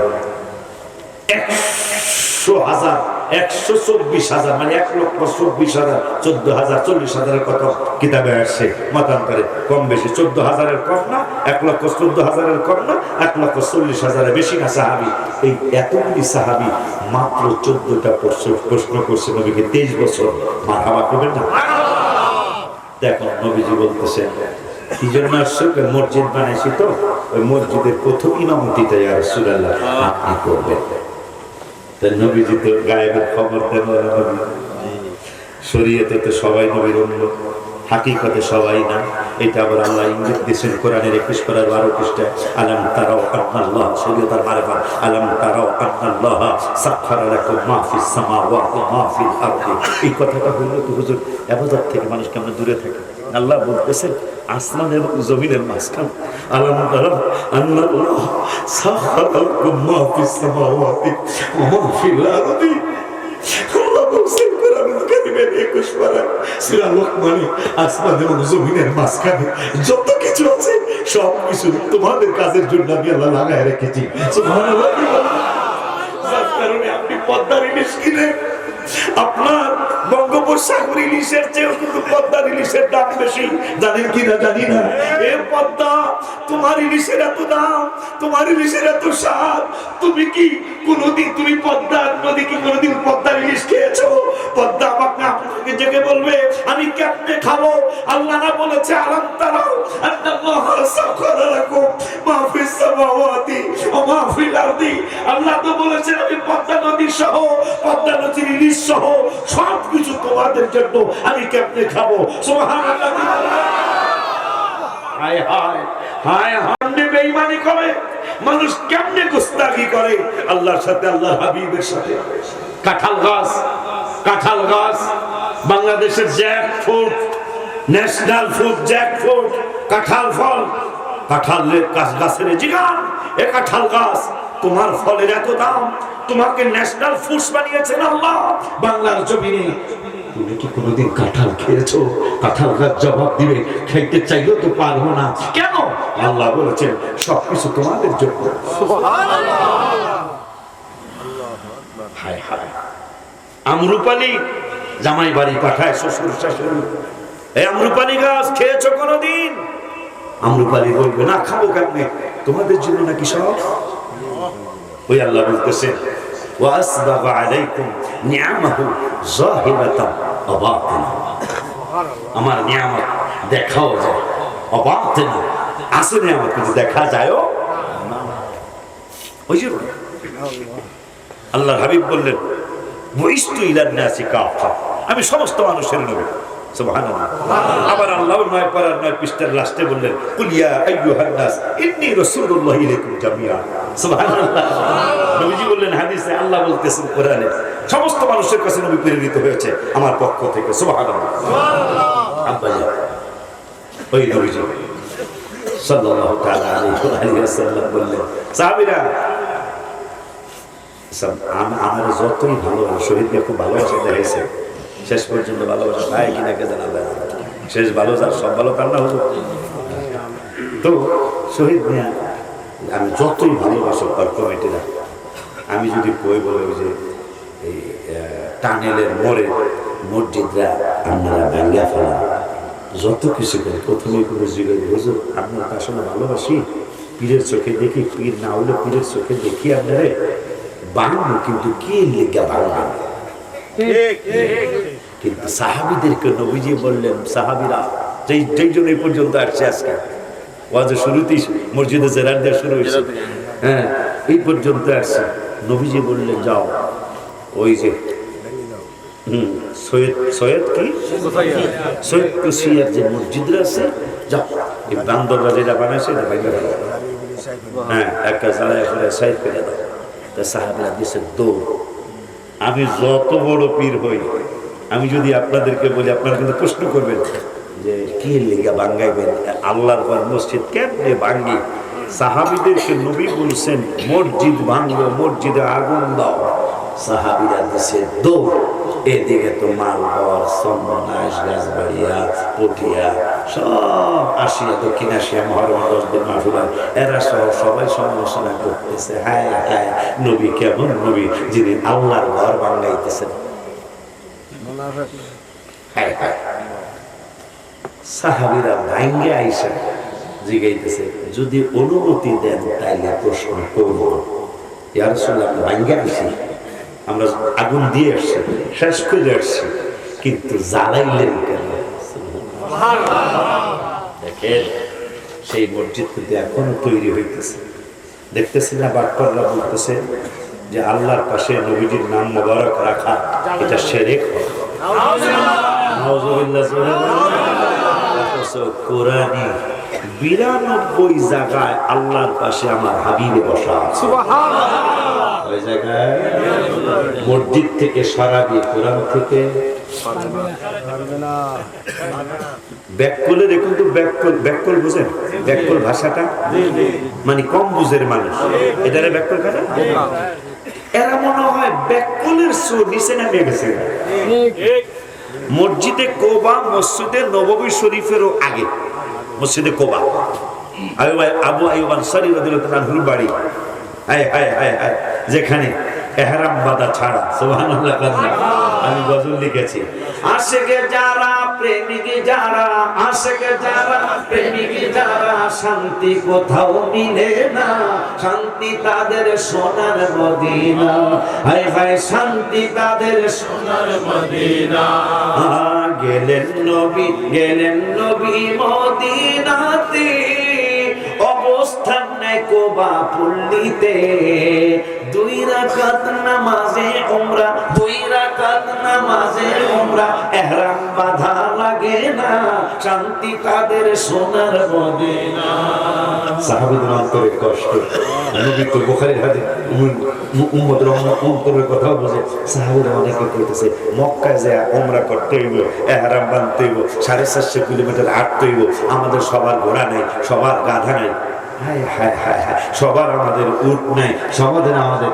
100,000 124,000 মানে 1,24,000 14,000 40,000 কত কিতাবে আসছে মতান্তরে, কম বেশি 14,000-এর কম না, 1,14,000-এর কম না, 1,40,000-এর বেশি না সাহাবী। এই এতগুলি সাহাবী মাত্র 14টা প্রশ্ন করছে নবীকে। 23 বছর মারহাবা করবেন না? দেখুন নবীজি বলতেছেন, কি জন্য আসছো? মসজিদ বানাইছি তো, ওই মসজিদের প্রথম ইমামতিটা ইয়া রাসূলুল্লাহ আপনি করবেন। নবীজি তো গায়েবের খবর দেন, শরীয়তে তো সবাই নবীর উম্মত, হাকিকতে সবাই না। এটা আবার আল্লাহ ইঙ্গিত দিয়েছেন কোরআনের 21 পারার 12 পৃষ্ঠায়, আলাম তারাও আন্নাল্লাহ, শরীয়তের মারিফাত, আলাম তারাও আন্নাল্লাহ সাখখারা লাকুম মা ফিস সামাওয়াতি ওয়া মা ফিল আরদি। এই কথাটা হলো তো হুজুর ইবাদত থেকে মানুষ কেমন দূরে থাকে। আল্লাহ বলতেছেন আসমান এবং জমিনের মাঝখান, আলাম তারাও আন্নাল্লাহ সাখখারা লাকুম মা ফিস সামাওয়াতি ওয়া মা ফিল আরদি। আল্লাহ বলছেন কোরআনুল কারীমের 21 পারায় সূরা লোকমানে, আসমান এবং জমিনের মাঝখানে যত কিছু আছে সব কিছু তোমাদের কাজের জন্য আমি আল্লাহ লাগায় রেখেছি। সুবহানাল্লাহ। যার কারণে আপনি পদ্মার ইলিশ কিনে আপনার বঙ্গোপসাগর ইলিশের চেয়েও কিন্তু পদ্মার ইলিশের দাম বেশি, জানেন কি না জানি না। এ পদ্মা, তোমার ইলিশের এত দাম, তোমার ইলিশের এত স্বাদ, তুমি কি কোনোদিন তুমি পদ্মার নদী কি কোনোদিন পদ্মার ইলিশ খেয়েছো? পদ্মা আমাকে জেগে বলবে আমি কেমনে খাবো? আল্লাহ না বলেছে আলাম তারাও আন্নাল্লাহ সাখারা লাকুম মা ফিস সামাওয়াতি ওয়া মা ফিল আরদি। আল্লাহ তো বলেছেন আমি পদ্মা নদী সহ, পদ্মা নদীর ইলিশ সহ সবকিছু তোমাদের জন্য, আমি কেমনে খাবো? সুবহানাল্লাহ। হায় হায় হায় হায়, বেঈমানি করে মানুষ, কেমনে গুস্তাখি করে আল্লাহর সাথে, আল্লাহর হাবিবের সাথে। কাঁঠাল গাছ বাংলাদেশের জ্যাকফ্রুট, ন্যাশনাল ফ্রুট জ্যাকফ্রুট, কাঁঠাল ফল। কাঁঠালের গাছের জিগান, এ কাঁঠাল গাছ, তোমার ফলের এত দাম, তোমাকে ন্যাশনাল ফ্রুটস বানিয়েছেন আল্লাহ বাংলার জমিনে। তুমি কি কোনোদিন কাঁঠাল খেয়েছো? কাঁঠাল গাছ জবাব দিবে খাইতে চাইলেও তো পারবো না। কেন? আল্লাহ বলেছেন সবকিছু তোমাদের জন্য। হায় হায়, আমরুপালি জামাই বাড়ি পাঠায় শ্বশুর শাশুড়ি, এই আমরুপালি গাছ খেয়েছো কোনোদিন? আমরুপালি বলবে না, খাবো কেমনে, তোমাদের জন্য নাকি সব। ওই আল্লাহ বলতেছে ওয়াসবাগা আলাইকুম নিআমাহু যাহিরাতান ওয়া বাতিনা। আমার নিয়ামত দেখাও যায়, অবাতিনা আছে নিয়ামত কিন্তু দেখা যায়ও। ওই যে আল্লাহর হাবিব বললেন বুইস্তু ইলান নাসি কাফা, আমি সমস্ত মানুষের নবী। সুবহানাল্লাহ। আবার আল্লাহ 9 পারার 9 পৃষ্ঠার লাস্টে বললেন কুল ইয়া আইয়ুহান নাস ইন্নী রাসূলুল্লাহি ইলাইকুম জামিআ। সুবহানাল্লাহ। নবীজি বললেন হাদিসে, আল্লাহ বলতেছেন কোরআনে সমস্ত মানুষের কাছে নবী প্রেরিত হয়েছে আমার পক্ষ থেকে। সুবহানাল্লাহ। সুবহানাল্লাহ। ওই নবীজি সাল্লাল্লাহু তাআলা আলাইহি ওয়াসাল্লাম বললেন সাহাবীরা আমার যতই ভালোবাসা, শহীদকে খুব ভালোবাসা দেখাইছে, শেষ পর্যন্ত ভালোবাসা পায় কিনা কে জানা যায়, শেষ ভালো যার সব ভালো তার না হলো। তো শহীদ মিয়া আমি যতই ভালোবাসো তার কমিটিরা, আমি যদি কই বলে ওই যে এই টানেলের মোড়ে মসজিদরা আপনারা ভাঙ্গা ফেলা, যত কিছু করে প্রথমে করে জিজ্ঞেস হুজুর আপনারা তো আসলে ভালোবাসি, পীরের চোখে দেখি, পীর না হলে পীরের চোখে দেখি আপনারে বাংলো, কিন্তু কে লেগা বাংলাম। কিন্তু সাহাবীদেরকে নবীজি বললেন সাহাবীরা যেই জন্য এই পর্যন্ত আসছে, আজকে ওয়াজের শুরুতেই মসজিদে জেরার দেওয়া শুরু হয়েছে, হ্যাঁ এই পর্যন্ত আসছে। নবীজি বললেন যাও ওই যে সৈয়দ কুশিয়ার যে মসজিদরা আছে, যাও এই বান্দররা যেটা বানাইছে এটা বাইরে ফেলো, হ্যাঁ একটা জ্বালায় ফেলে সাইড ফেলে দাও। তা সাহাবীরা দিয়েছে দৌড়। আমি যত বড় পীর হই, আমি যদি আপনাদেরকে বলি আপনারা কিন্তু প্রশ্ন করবেন যে কি লেগা ভাঙ্গাইবেন, আল্লাহর ঘর মসজিদ কেমনে ভাঙ্গি? সাহাবীদেরকে নবী বলছেন মসজিদ ভাঙ্গো, মসজিদে আগুন দাও। সাহাবীরা দিছে দৌড়। এদিকে তো মালঘর, চন্দনাশ, গাছবাড়িয়া, পটিয়া সব আসিয়া, দক্ষিণ আসিয়া মহরম 10 দিন মাহফিল, এরা সহ সবাই সমালোচনা করতেছে, হায় হায় নবী কেমন নবী যিনি আল্লাহর ঘর ভাঙ্গাইতেছেন। হায় হায়। সাহাবীরা ভাঙ্গে আইসা জিগাইতেছে যদি অনুমতি দেন তাইলে প্রশ্ন করব, ইয়া রাসূলুল্লাহ ভাঙ্গে আইসি, আমরা আগুন দিয়ে আসছি, শেষ করে আসছি, কিন্তু জ্বালাইলেন কেন? দেখেন সেই মসজিদ কিন্তু এখনো তৈরি হইতেছে, দেখতেছি না বাটপাররা বলতেছে যে আল্লাহর পাশে নবীজির নাম মোবারক রাখা এটা শিরক। কোরআনে 92 জায়গায় আল্লাহর পাশে আমার হাবিবে বসা, ওই জায়গায় মসজিদ থেকে সরাবি, কোরআন থেকে ব্যাককলে দেখুন তো, ব্যাককল বুঝেন? ব্যাককল ভাষাটা মানে কম বুঝের মানুষ, এটারে ব্যাককল কাটা। এরা মনে হয় ব্যাককলের নিচে নামে গেছে। মসজিদে কোবা মসজিদে নববী শরীফেরও আগে মসজিদে কোবা, আবু আইয়ুব আনসারী রাদিয়াল্লাহু আনহুর বাড়ি, হায় হায় হায় হায়, যেখানে ইহরাম বাঁধা ছাড়া, সুবহানাল্লাহ, আমি গজল লিখেছি। আশেকে যারা প্রেমিক যারা, আশেকে যারা প্রেমিক যারা, শান্তি কোথাও মিলে না, শান্তি তাদের সোনার মদিনা, হায় হায় শান্তি তাদের সোনার মদিনা। গেলেন নবী মদিনাতে, অবস্থান নেই কোবা পল্লীতে, 2 রাকাত নামাজে উমরা, 2 রাকাত নামাজে উমরা, ইহরাম বাঁধা লাগে না, শান্তি তাদের সোনার মদিনা। সাহাবীদের অন্তরে কষ্ট, নবী তো বুখারীর হাদিস উম্মতের অন্তরের কথা বুঝে সাহাবীরা অনেকে কইতেছে মক্কায় যায় উমরা করতে হইব, ইহরাম বাঁধতে হইব, 450 কিলোমিটার হাঁটতে হইব, আমাদের সবার ঘোড়া নেই, সবার গাধা নেই, হায় হায় হায় হায়, সবার আমাদের উট নাই, সবার আমাদের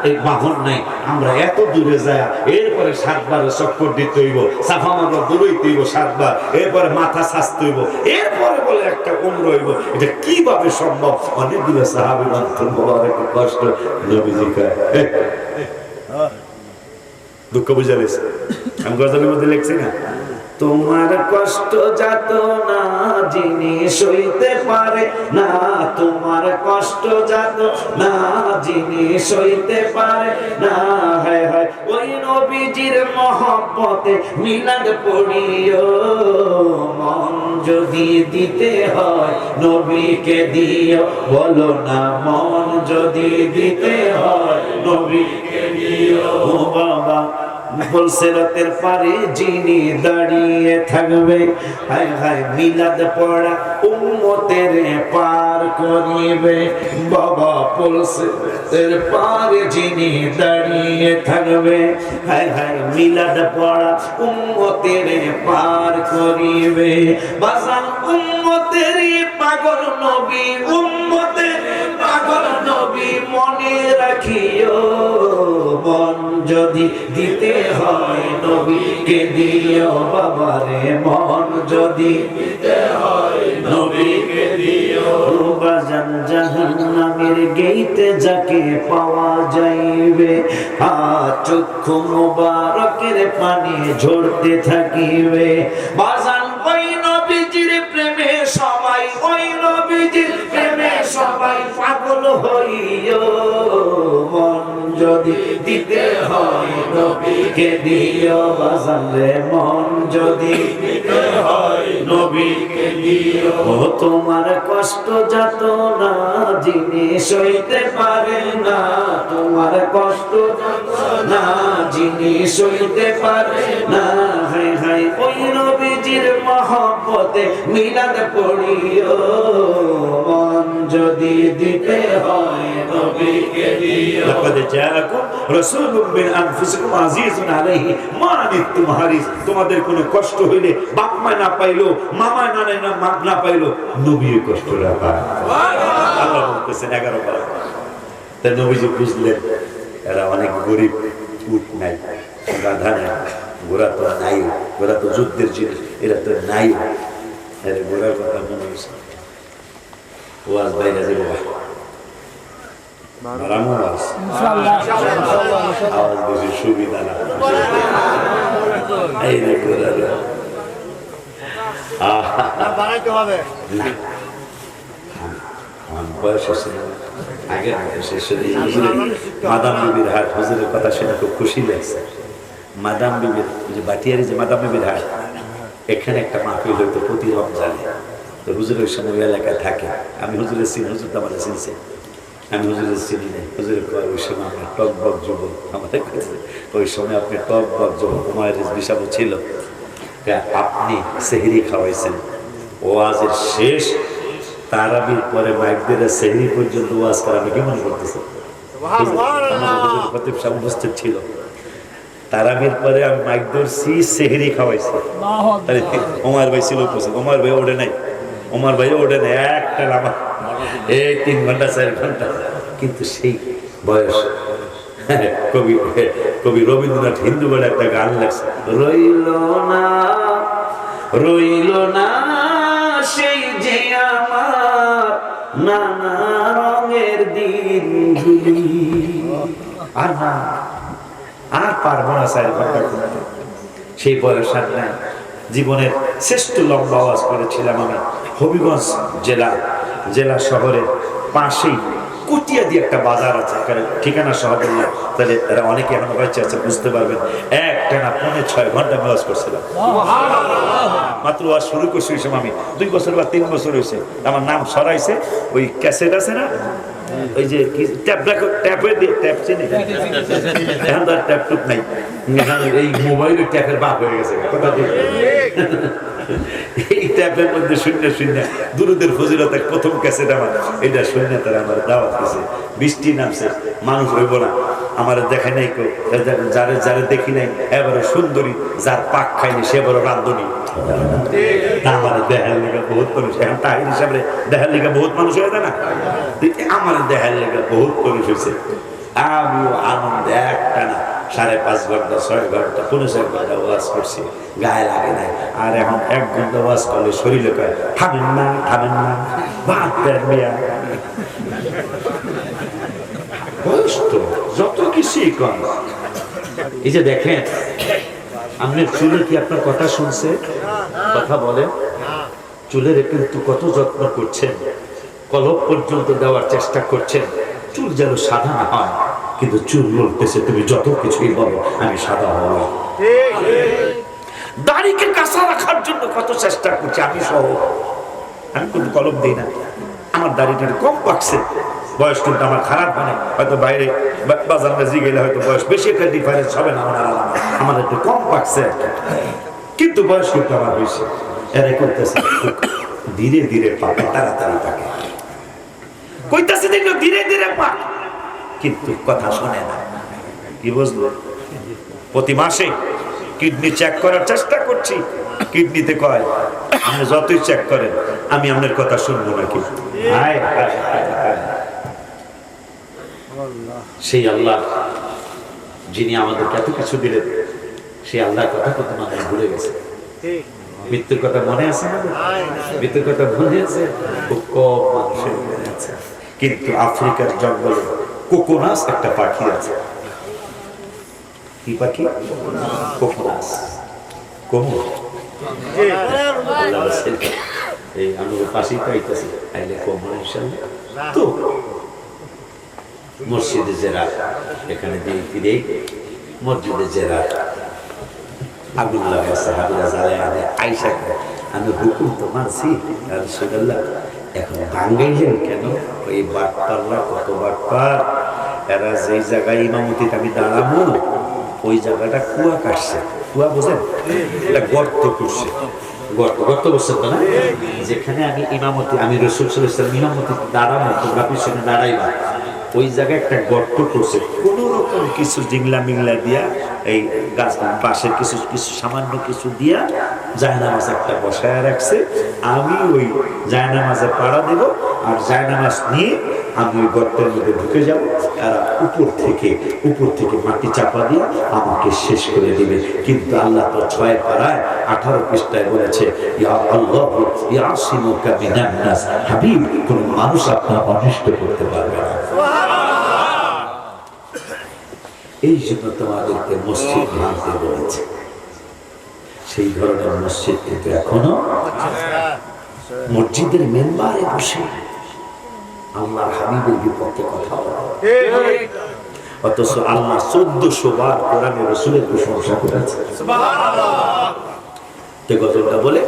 এই বাহন নাই, আমরা এত দূরে যাই, এরপরে 7 বার চক্কর দিতে হইব, সাফা মারবা দৌড়াইতে হইব 7 বার, এরপরে মাথা ছাড়তে হইব, এরপরে বলে একটা উমরা হইব, এটা কিভাবে সম্ভব? অনেকগুলো সাহাবী বান্ধব মোবারক কষ্ট। নবীজি কয় দুঃখ বুঝা গেছে, আমি গজলের মধ্যে লিখছি না, তোমার কষ্ট যাত না যিনি সইতে পারে না, তোমার কষ্ট যাত না যিনি সইতে পারে না, হায় হায় ওই নবীজির মহব্বতে মিলাদ পড়িও, মন যদি দিতে হয় নবীকে দিও, বলো না মন যদি দিতে হয় নবীকে দিও। ও বাবা বলছে রাতের পারে যিনি দাঁড়িয়ে থাকবে, হায় হায় মিলাদ পড়া উম্মতের পার করিবে, বাবা বলছে রাতের পারে যিনি দাঁড়িয়ে থাকবে, হায় হায় মিলাদ পড়া উম্মতের পার করিবে, বাজান উম্মতের পাগল নবী, উম্মতের পাগল নবী মনে রাখিও, মন যদি দিতে হয় নবীকে দিও, বাবারে মন যদি দিতে হয় নবীকে দিও। বাজান জাহান্নামের গেইটে যাকে পাওয়া যাইবে, চক্ষু মোবারকের পানি ঝরতে থাকিবে, বাজান ওই নবীজির প্রেমে সবাই, ওই নবীজির প্রেমে সবাই পাগল হইও, মন যদি দিতে হয় নবীকে দিও, বাজান রে মন যদি দিতে হয় নবীকে দিও। ও তোমার কষ্ট যাত না যিনি সইতে পারে না, তোমার কষ্ট যাত না যিনি সইতে পারে না, হায় হায় ওই নবীজির মহব্বতে মিলাদ পড়িও, মন যদি দিতে হয় নবীকে দিও। লাকাদ জাআকুম রাসূলুম মিন আনফুসিকুম আযীজুন আলাইহি মা আনিতুম হারিস, তোমাদের কোনো কষ্ট হইলে বাপ মা না পাইলো, মামা না পাইলো, নবী কষ্ট না পায়। আল্লাহ বলতেছেন 11 বার। তাই নবীজি বুঝলেন এরা অনেক গরিব, উট নাই, গাধা নাই, ঘোড়া তো নাই, ঘোড়া তো যুদ্ধের জিনিস, এরা তো নাই, এর ঘোড়ার কথা মনে হয়েছে। ওয়াজ বাইরে যে বাবা আওয়াজ বেশি সুবিধা না, এই রে ঘোড়া বয়স হচ্ছে আগে মাদাম বিবির হাট, হুজুরের কথা শুনে খুব খুশি লাগছে। মাদাম বিবির যে বাটিয়ারি যে মাদাম বিবির হাট, এখানে একটা মাহফিল হইতো প্রতি রমজানে, তো হুজুর ওই সময় এলাকায় থাকে, আমি হুজুরের চিনি, হুজুর তো আমার চিনছে, আমি হুজুরের চিনি নাই, হুজুরের কয় ওই সময় আপনার টক বক যুবক, আমাদের কাছে ওই সময় আপনি টক বক যুবক, উমায়ের বিষাবু ছিল, আপনি সেহরি খাওয়াইছেন, ওয়াজের শেষ তারাবির পরে মাইক দিয়ে সেহরি পর্যন্ত ওয়াজ করা, আমি কি মনে করতেছি খতিব সাহেব উপস্থিত ছিল, তারাবির পরে আমি মাইক ধরছি, সেহরি খাওয়াইছি, তাহলে ওমর ভাই ছিল উপস্থিত, ওমর ভাই ওঠে নাই, ওমর ভাই ওঠে নাই, একটা লামা এই 3 ঘন্টা 4 ঘন্টা, কিন্তু সেই বয়স কবি রবীন্দ্রনাথ হিন্দু বলে একটা গান লাগছে, রইল না সেই যে আমার নানা রঙের দিনগুলি, আর না আর পারবো না 4 ঘন্টা ঘুমাতে। সেই বয়স আর নাই। জীবনের শ্রেষ্ঠ লম্বা ওয়াজ করেছিলাম আমি হবিগঞ্জ জেলা শহরের পাশেই কুটিয়া দিয়ে একটা বাজার আছে, এখানে ঠিকানা সহ বললাম তাহলে এরা অনেকে এখনো বাচ্চা আছে বুঝতে পারবেন। একটানা 5.5 ঘন্টা ওয়াজ করছিলাম। মাত্র ওয়াজ শুরু করছি ওই সময় আমি 2 বছর বা 3 বছর হয়েছে। আমার নাম সরাইছে ওই ক্যাসেট আছে না, ওই যে ট্যাপ চিনি এখন তো আর ট্যাপ টুপ নাই, এই মোবাইলের ট্যাপের বাপ হয়ে গেছে কথা দিয়ে। এই ট্যাপের মধ্যে শূন্য দুরুদের ফজিলত প্রথম ক্যাসেট আমার, এটা শূন্য তারা আমার দাওয়াত দিয়েছে। বৃষ্টি নামছে, মানুষ হইব না, আমার দেখে নাই কেউ, যারে দেখি নাই এবারে সুন্দরী, যার পাক খাইনি সে বড় রান্ধনী। আমার দেহার লেগে বহুত মানুষ, এখন তাহির হিসাবে দেহার লেগে বহুত মানুষ হয়ে যায় না, আমার দেহার লেগে বহুত মানুষ হয়েছে। আমি আনন্দ একটানা 5.5 ঘন্টা 6 ঘন্টা 5.5 ঘন্টা ওয়াজ করছি, গায়ে লাগে নাই। আর এখন 1 ঘন্টা ওয়াজ করলে শরীরে কয় থামেন না বাদ দেন মিয়া। বয়স তো যত কিছুই কম। এই যে দেখেন আপনার চুলে কি আপনার কথা শুনছে, কথা বলেন, চুলের কিন্তু কত যত্ন করছেন, কলপ পর্যন্ত দেওয়ার চেষ্টা করছেন, চুল যেন সাদা না হয়। কিন্তু চুল বলতেছে তুমি যত কিছুই বলো আমি সাদা হব। দাড়িকে কাঁচা রাখার জন্য কত চেষ্টা করছি আমি সহ, আমি কিন্তু কলম দিই না। আমার দাড়িটা কম পাকছে, বয়স কিন্তু আমার খারাপ হয় না, হয়তো বাইরে বাজার বাজি গেলে হয়তো বয়স বেশি একটা ডিফারেন্স হবে না, আমার একটু কম পাকছে কিন্তু বয়স কিন্তু আমার হয়েছে। এরা করতেছে ধীরে ধীরে পাকে, তাড়াতাড়ি পাকে, কইতাছে দেখলো ধীরে ধীরে পাক, কিন্তু কথা শোনে না। কি বুঝলো? প্রতি মাসে কিডনি চেক করার চেষ্টা করছি, কিডনিতে কয় আপনি যতই চেক করেন আমি আপনার কথা শুনবো নাকি। সেই আল্লাহ যিনি আমাদেরকে এত কিছু দিলেন, সেই আল্লাহর কথা কত মানুষ ভুলে গেছে। মৃত্যুর কথা মনে আছে না? মৃত্যুর কথা মনে আছে? খুব কম মানুষের মনে আছে। কিন্তু আফ্রিকার জঙ্গলে কোকোনাস একটা পাখি আছে। কি পাখি? কোকোনাস। এই আমি পাশেই পাইতেছি, আইলে কোমর হিসাবে তো মসজিদে জেরা, এখানে দিয়ে ফিরে মসজিদে জেরা আগুন লাগা সাহাবীরা জ্বালায় আনে আইসা, আমি হুকুম তো মানছি রাসূলুল্লাহ, এখন ভাঙ্গাইলেন কেন? ওই বাটপাররা কত বাটপার, এরা যেই জায়গায় ইমামতিতে আমি দাঁড়াবো ওই জায়গাটা কুয়া কাটছে, কুয়া বোঝেন, এটা গর্ত করছে, গর্ত করছেন তো না, যেখানে আমি ইমামতি, আমি রাসূল সাল্লাল্লাহু আলাইহি ওয়াসাল্লাম ইমামতিতে দাঁড়াবো, তোমরা পিছনে দাঁড়াইবা, ওই জায়গায় একটা গর্ত করছে, কোন রকম কিছু জিংলা মিংলা দিয়া, এই গাছ পাশের কিছু সামান্য কিছু দিয়া জায়নামাজ একটা বসায় রাখছে। আমি ওই জায়নামাজে পাড়া দেব, আর জায়নামাজ নিয়ে আমি ওই গর্তের মধ্যে ঢুকে যাব, আর উপর থেকে মাটি চাপা দিয়ে আমাকে শেষ করে দিবে। কিন্তু আল্লাহ তো 6 পারায় 18 পৃষ্ঠায় বলেছে, ইয়া আল্লাহ ইয়াসিমুকা মিনান নাস, হাবিব কোন মানুষ আপনার অনিষ্ট করতে পারবে না। এই জন্য তোমাদেরকে মসজিদ ভাঙতে বলেছে। সেই ধরনের মসজিদ কিন্তু এখনো মসজিদের মেম্বারে বসে আল্লাহর হাবিবের বিপক্ষে কথা বলে, অথচ আল্লাহ 1400 বার কোরআনে রাসূলের প্রশংসা করেছে। সুবহানাল্লাহ। গজলটা বলে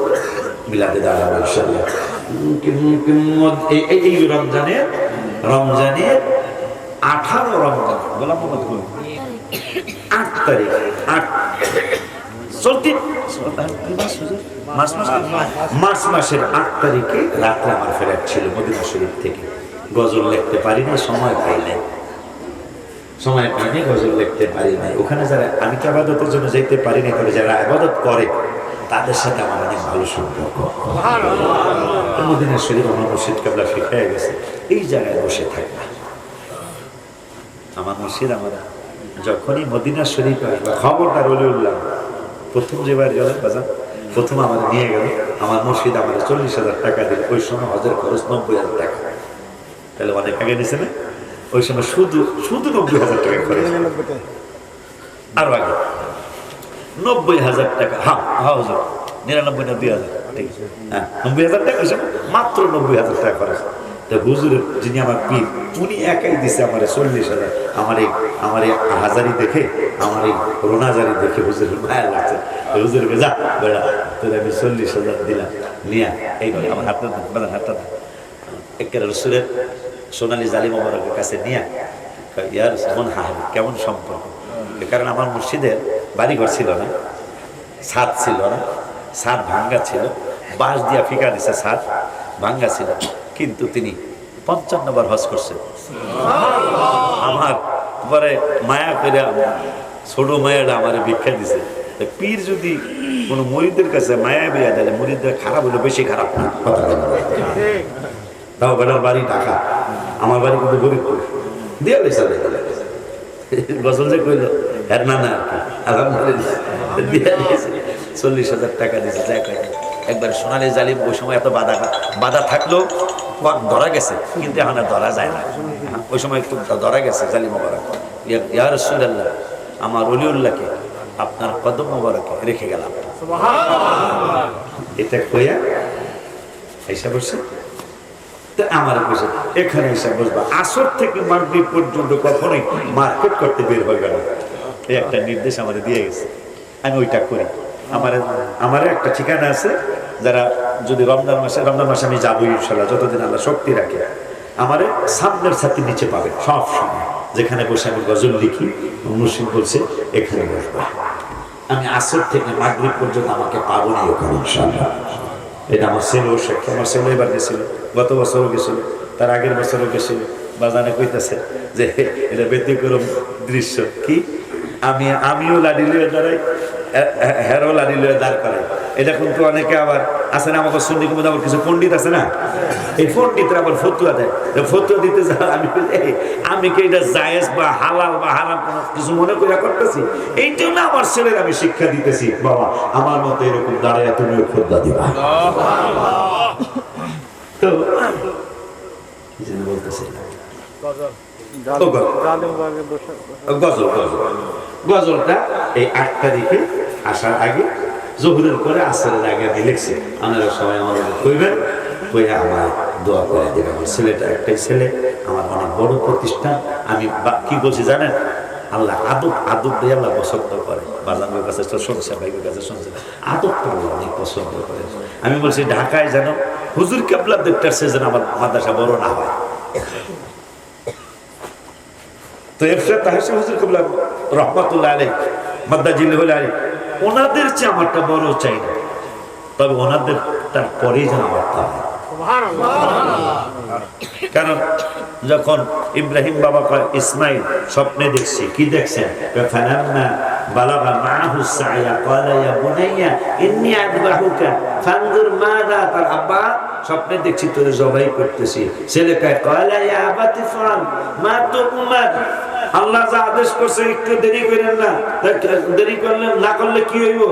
মিলাদে দাঁড়াবো ইনশাআল্লাহ। এই রমজানের 18 রমজান গোলাম মোহাম্মদ 8 তারিখ, 8 চলতি মার্চ মাসের 8 তারিখে রাত্রে আমার ফেরার ছিল মদিনা শরীফ থেকে। গজল লিখতে পারি না, সময় পাই নাই, গজল লিখতে পারি নাই। ওখানে যারা, আমি তো ইবাদতের জন্য যেতে পারি না, করে যারা ইবাদত করে তাদের সাথে আমার অনেক ভালো সম্পর্ক। মদিনা শরীফ আমার মসজিদ কেবলা শিখায় গেছে, এই জায়গায় বসে থাকবে আমার মসজিদ। আমরা যখনই মদিনা শরীফ আসবে, খবরদার ওলিউল্লাহ প্রথম যেবার গেল বাজার, প্রথম আমার নিয়ে গেল আমার মসজিদ, আমাদের 40,000 টাকা দিল। ওই সময় হজের খরচ 90,000 টাকা, তাহলে অনেক আগে নিছে না? ওই সময় শুধু 90,000 টাকা খরচ, আরো আগে 90,000 টাকা, হ্যাঁ হ্যাঁ হুজুর 99 না 2,000, ঠিক আছে, হ্যাঁ 90,000 টাকা, মাত্র 90,000 টাকা খরচ। তো হুজুরের যিনি আমার পীর, উনি একাই দিছে আমার 40,000। আমার এই হাজারি দেখে, আমার এই রোনাজারি দেখে হুজুরের মায়া লাগছে। হুজুরকে যা বেড়া, তোর আমি 40,000 দিলাম, নিয়া এই আমার হাতটা বাজার হাতটা একের রসুলের সোনালী জালি মোবারকের কাছে নিয়া ইয়ার মন হার কেমন সম্পর্ক। কারণ আমার মসজিদের বাড়িঘর ছিল না, ছাদ ছিল না, ছাদ ভাঙ্গা ছিল, বাঁশ দিয়া ফিকা দিছে, ছাদ ভাঙ্গা ছিল, কিন্তু তিনি 55 বার হজ করছেন। আমার পরে মায়া করে ছোট মায়াটা আমার ভিক্ষা দিছে। পীর যদি কোনো মরিদের কাছে মায়া বিয়া দেয়, মরিদরা খারাপ হলে বেশি খারাপ না, তাও বেটার বাড়ি ঢাকা, আমার বাড়ি কিন্তু গরিবপুর দিয়ে গজল যে কইল হ্যাঁ না না আর কি আলহামদুলিল্লাহ দিয়ে দিয়েছে 40,000 টাকা দিয়েছে। যাই কয় একবার সোনালী জালিম ওই সময় এত বাধা থাকলেও ধরা গেছে, কিন্তু এখন আর ধরা যায় না। ওই সময় একটু ধরা গেছে জালিম মোবারক। ইয়া রাসূলুল্লাহ, আমার ওলিউল্লাহকে আপনার কদম মোবারকে রেখে গেলাম। এটা কইয়া এসে বসে আমার বসে এখানে এসে বসবা। আসর থেকে মাগরিব পর্যন্ত কখনোই মার্কেট করতে বের হয়ে গেল। এই একটা নির্দেশ আমাদের দিয়ে গেছে, আমি ওইটা করি। আমার একটা ঠিকানা আছে, যারা যদি রমজান মাসে আমি যাবো ইনশাল্লাহ, যতদিন আল্লাহ শক্তি রাখে, আমার সামনের ছাতির নিচে পাবে সব সময়, যেখানে বসে আমি গজল লিখি। মুর্শিদ বলছে এখানে বসবা। আমি আসর থেকে মাগরিব পর্যন্ত আমাকে পাবো না ওখানে ইনশাল্লাহ। এটা আমার ছেলেও সাক্ষী। আমার ছেলে এবার গেছিল, গত বছরও গেছিল, তার আগের বছরও গেছিল। বাজানে কইতেছে যে এটা ব্যতিক্রম দৃশ্য। কি আমিও লাডি লুয়ে দাঁড়াই, হেরো লাডি লুয়ে দাঁড় করাই। এটা কিন্তু অনেকে আবার আছে না, আমাকে সুন্নি কুমুদ আবার কিছু পণ্ডিত আছে না, এই পণ্ডিতরা আবার ফতুয়া দেয়। ফতুয়া দিতে যা আমি কি এটা জায়েজ বা হালাল বা হারাম কোনো কিছু মনে করে করতেছি? এই জন্য আমার ছেলের আমি শিক্ষা দিতেছি, বাবা আমার মতো এরকম দাঁড়ায় তুমিও ফতুয়া দিবা। তো বলতেছি গজলটা এই 8 তারিখে আসার আগে, জোহরের পরে আসরের আগে আমি লিখছি। আপনারা সবাই আমার কইবেন, কইয়া আমার দোয়া করে দেবেন। আমার ছেলেটা একটাই ছেলে, আমার অনেক বড় প্রতিষ্ঠান। আমি কি বলছি জানেন, আল্লাহ আদব দিয়ে আল্লাহ পছন্দ করে। বাজানের কাছে তো শুনছে, ভাইয়ের কাছে শুনছে, আদবটা অনেক পছন্দ করে। আমি বলছি ঢাকায় যেন হুজুর কেবলা দেখতে আসছে, যেন আমার মাদ্রাসা বড় না হয়। তো এরশাদ তাহসিন হুজুর কেবলা রহমাতুল্লাহ আলাইহি মাদ্দাজিল্লাহুল আলী, ওনাদের চেয়ে আমারটা বড় চাই না, তবে ওনাদের তার পরেই যেন আমারটা হয়। কারণ যখন ইব্রাহিম বাবা কয় ইসমাইল স্বপ্নে দেখছি, কি দেখছেন? ফালাম্মা বালাগা মাআহু সাইয়া ক্বালা ইয়া বুনাইয়া ইন্নী আযবাহুকা ফানজুর মাযা তার। আব্বা স্বপ্নে দেখছি তোরে জবাই করতেছি। ছেলে কয় ক্বালা ইয়া আবাতি ফাল মা তুমার, আল্লাহ যা আদেশ করছে একটু দেরি করেন না, দেরি করলেন না করলে কি হইব?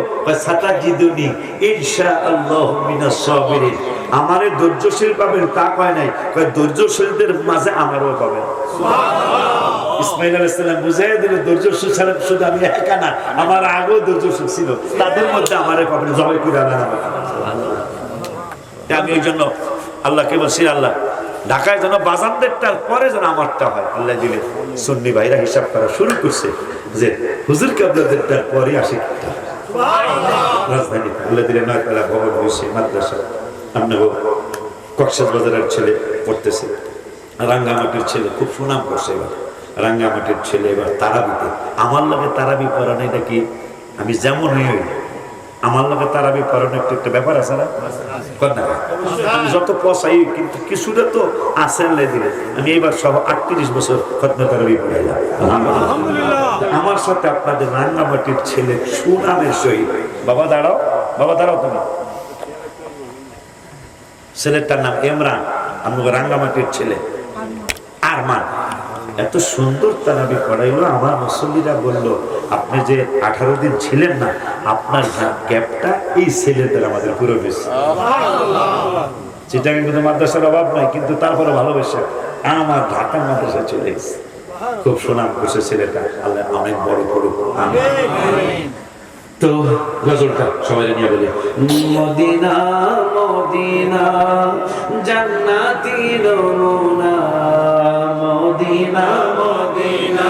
সাতাজিদুনি ইনশাআল্লাহু মিনাস সাবিরিন। আমারে ধৈর্যশীল পাবেন তা কয় নাই, কয় ধৈর্যশীলদের মাঝে আমারও পাবেন। সুবহানাল্লাহ। ইসমাঈল আলাইহিস সালাম বুঝাইয়া দিল ধৈর্যশীল ছাড়া শুধু আমি একা না, আমার আগেও ধৈর্যশীল ছিল, তাদের মধ্যে আমারে পাবেন, জবাই করে আনা হবে। সুবহানাল্লাহ। আমি ওই জন্য আল্লাহকে বলছি, আল্লাহ ঢাকায় যেন বাজানদেরটার পরে যেন আমারটা হয়। আল্লাহ দিলে সুন্নি ভাইরা হিসাব করা শুরু করছে যে হুজুর কেবলাদেরটার পরে আসে রাজধানী। আল্লাহ দিলে 9 তলা ভবন হয়েছে, মাদ্রাসা। আপনার কক্সবাজারের ছেলে পড়তেছে, রাঙ্গামাটির ছেলে খুব সুনাম করছে এবার, রাঙ্গামাটির ছেলে এবার তারাবিতে। আমার লাগে তারাবি পড়ানো, এটা কি আমি যেমন হই আমার লাগে তারাবি পড়ানো একটু একটা ব্যাপার আছে না? আমি যত পচাই কিন্তু কিছুটা তো আসেন দিলে। আমি এইবার সহ 38 বছর খতমে তারাবি পড়াইলাম আলহামদুলিল্লাহ। আমার সাথে আপনাদের রাঙ্গামাটির ছেলে সুনামের সহিত, বাবা দাঁড়াও, বাবা দাঁড়াও, তুমি ছেলেটার নাম ইমরান, আমাকে রাঙ্গামাটির ছেলে আরমান, এত সুন্দর তারাবি পড়াইলো। আমার মুসল্লিরা বলল, আপনি যে 18 দিন ছিলেন না, আপনার গ্যাপটা এই ছেলেদের আমাদের পুরো বেশি। চিটাগাং কিন্তু মাদ্রাসার অভাব নাই, কিন্তু তারপরে ভালোবাসা আমার ঢাকার মাদ্রাসায় চলে গেছে। খুব সুনাম করছে ছেলেটা, আল্লাহ অনেক বড় করুক, আমিন। তো গজলটা সবাই নিয়ে বলি, মদিনা মদিনা জান্নাতি নমুনা, মদিনা মদিনা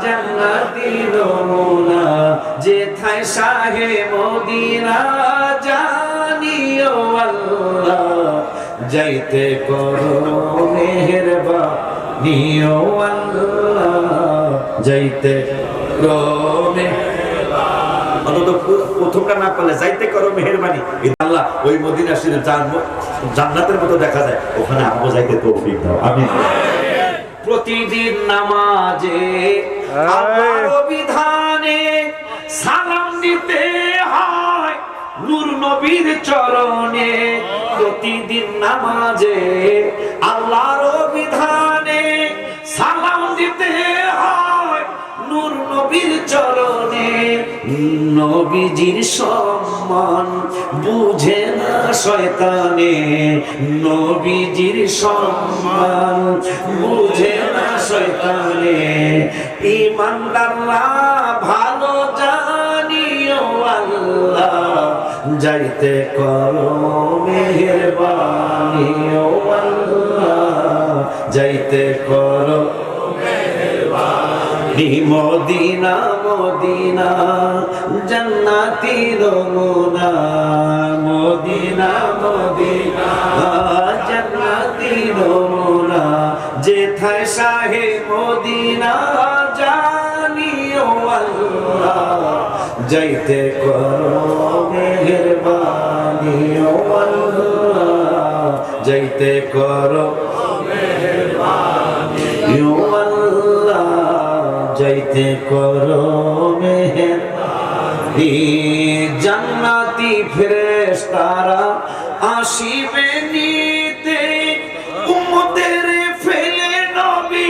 জান্নাতি নমুনা, যেথায় শাহে মদিনা জানিও আল্লাহ, যাইতে করো মেহেরবানি ও আল্লাহ, যাইতে করো প্রথমটা না করলে যাইতে করো মেহেরবানি, আল্লাহ ওই মদিনা শরীফ জান্নাতের মতো দেখা যায়, ওখানে আমগো যাইতে তৌফিক দাও, আমিন। প্রতিদিন নামাজে আল্লাহর বিধানে সালাম দিতে হয় নূর নবীর চরণে, প্রতিদিন নামাজে আল্লাহর বিধানে সালাম দিতে হয় নূর নবীর চরণে, নবীজির সম্মান বুঝে না শয়তানে, নবীজির সম্মান বুঝে না শয়তানে, ঈমানদাররা ভালো জানিও আল্লাহ, যাইতে করো মেহেরবানি ও আল্লাহ, যাইতে করো মদিনা মদিনা জান্নাতি নমুনা, মদিনা মদিনা জান্নাতি নমুনা, যেথায় শাহে মদিনা জানিও আল্লাহ, যাইতে করো মেহেরবানি ও আল্লাহ, যাইতে করো মেহেরবানি ও আল্লাহ, যাইতে করো মেহেরবানি। জান্নাতি ফেরেশতারা আসিবে নিতে, উম্মতের ফেলে নবী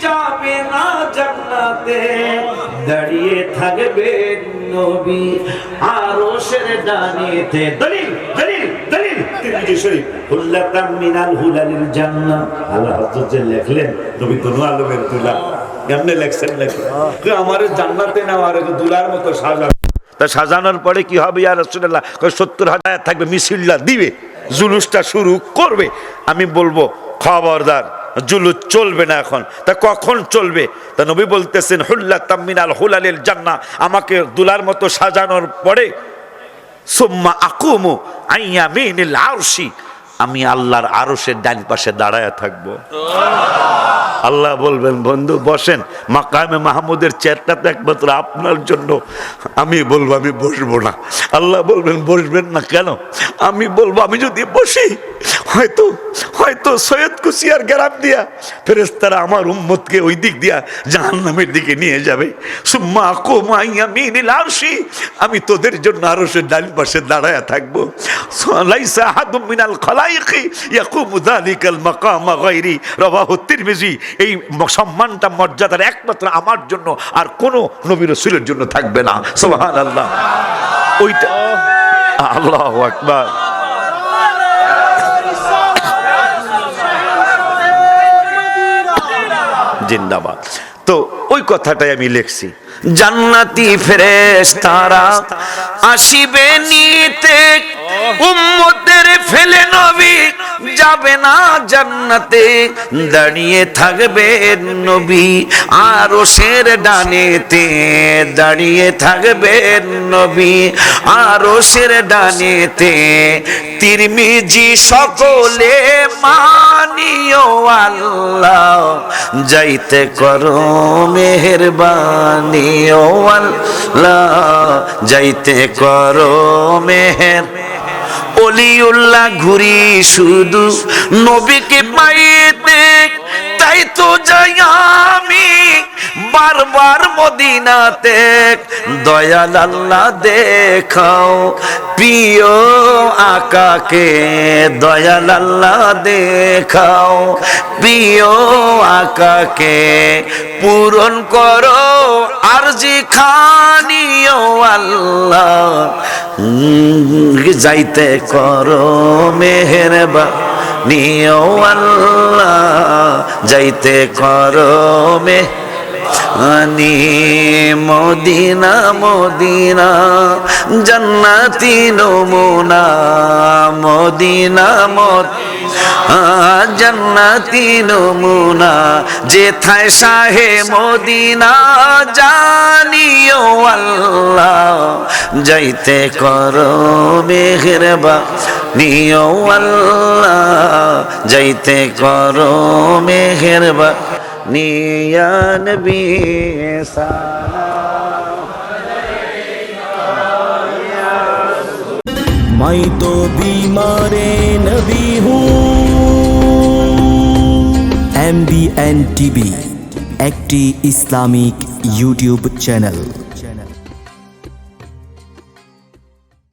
যাবে না জান্নাতে, দাঁড়িয়ে থাকবে নবী আরশের ডানেতে। দলিল দলিল দলিল তিরমিজি শরীফ, হুল্লাতাম মিনাল হুলালিল জান্নাহ। আল্লাহ হযরত লেখলেন, নবী তনু আলমের দুলা কেমনে লেখছেন, লেখলেন আমার জান্নাতে নেওয়ার দুলার মতো সাজানো। তা সাজানোর পরে কি হবে ইয়া রাসূলুল্লাহ? 70,000 থাকবে, মিছিলটা দিবে, জুলুসটা শুরু করবে। আমি বলবো খবরদার, জুলুস চলবে না এখন। তা কখন চলবে? তা নবী বলতেছেন হুল্লাতাম মিনাল হুলালিল জান্নাহ, আমাকে দুলার মতো সাজানোর পরে সুম্মা আকুমু আন ইয়ামিনিল আরশি, আমি আল্লাহর আরশের ডান পাশে দাঁড়ায়া থাকবো। আল্লাহ বলবেন বন্ধু বসেন, মাকামে মাহমুদের চেয়ারটা তো একমাত্র আপনার জন্য। আমি বলবো আমি বসবো না। আল্লাহ বলবেন বসবেন না কেন? আমি বলবো আমি যদি বসি হয়তো হয়তো সৈয়দ কুশিয়ার গ্রাম দিয়া ফেরেশতারা আমার উম্মতকে ওই দিক দিয়া জাহান্নামের দিকে নিয়ে যাবে। সুম্মা আকুমু আন ইয়ামিনিল আরশি, আমি তোদের জন্য আরশের ডান পাশে দাঁড়ায়া থাকবো। লাইসা আহাদুম মিনাল খালাইকি ইয়াকুমু যালিকাল মাকামা গায়রি, রাওয়াহু তিরমিজি। এই সম্মানটা মর্যাদার একমাত্র আমার জন্য, আর কোন নবী রাসূলের জন্য থাকবে না। সুবহানাল্লাহ। ওইটা আল্লাহু আকবার। জিন্দাবাদ। তো ওই কথাটাই আমি লিখছি, জান্নাতি ফেরেশতারা আসিবে নিতে, উম্মতের ফেলে নবী যাবে না জান্নাতে, দাঁড়িয়ে থাকবে নবী আরশের ডানেতে, দাঁড়িয়ে থাকবে নবী আরশের ডানেতে। তিরমিজি সকলে মানিও আল্লাহ, যাইতে করো মেহেরবানি ও আল্লাহ, যাইতে করো মেহের। অলিউল্লাহ ঘুরি শুধু নবীকে পাইতে, তাই তো যাই আমি বারবার মদিনাতে। দয়াল আল্লাহ দেখাও প্রিয় আকাকে, দয়াল আল্লাহ দেখাও প্রিয় আকাকে, পূরণ করো আরজি খানিও আল্লাহ, যাইতে করো মেহেরবানি নিও আল্লাহ যাইতে করো মে আনি মদিনা মদিনা জান্নাতি নমুনা মদিনা জান্নাতি নমুনা যেথায় শাহে মদিনা জানিও আল্লাহ যাইতে করো মেহেরবানি ও আল্লাহ যাইতে করো মেহেরবানি ইয়া নবী मैं तो बीमार नबी हूँ। MBN TV একটি ইসলামিক ইউটিউব চ্যানেল।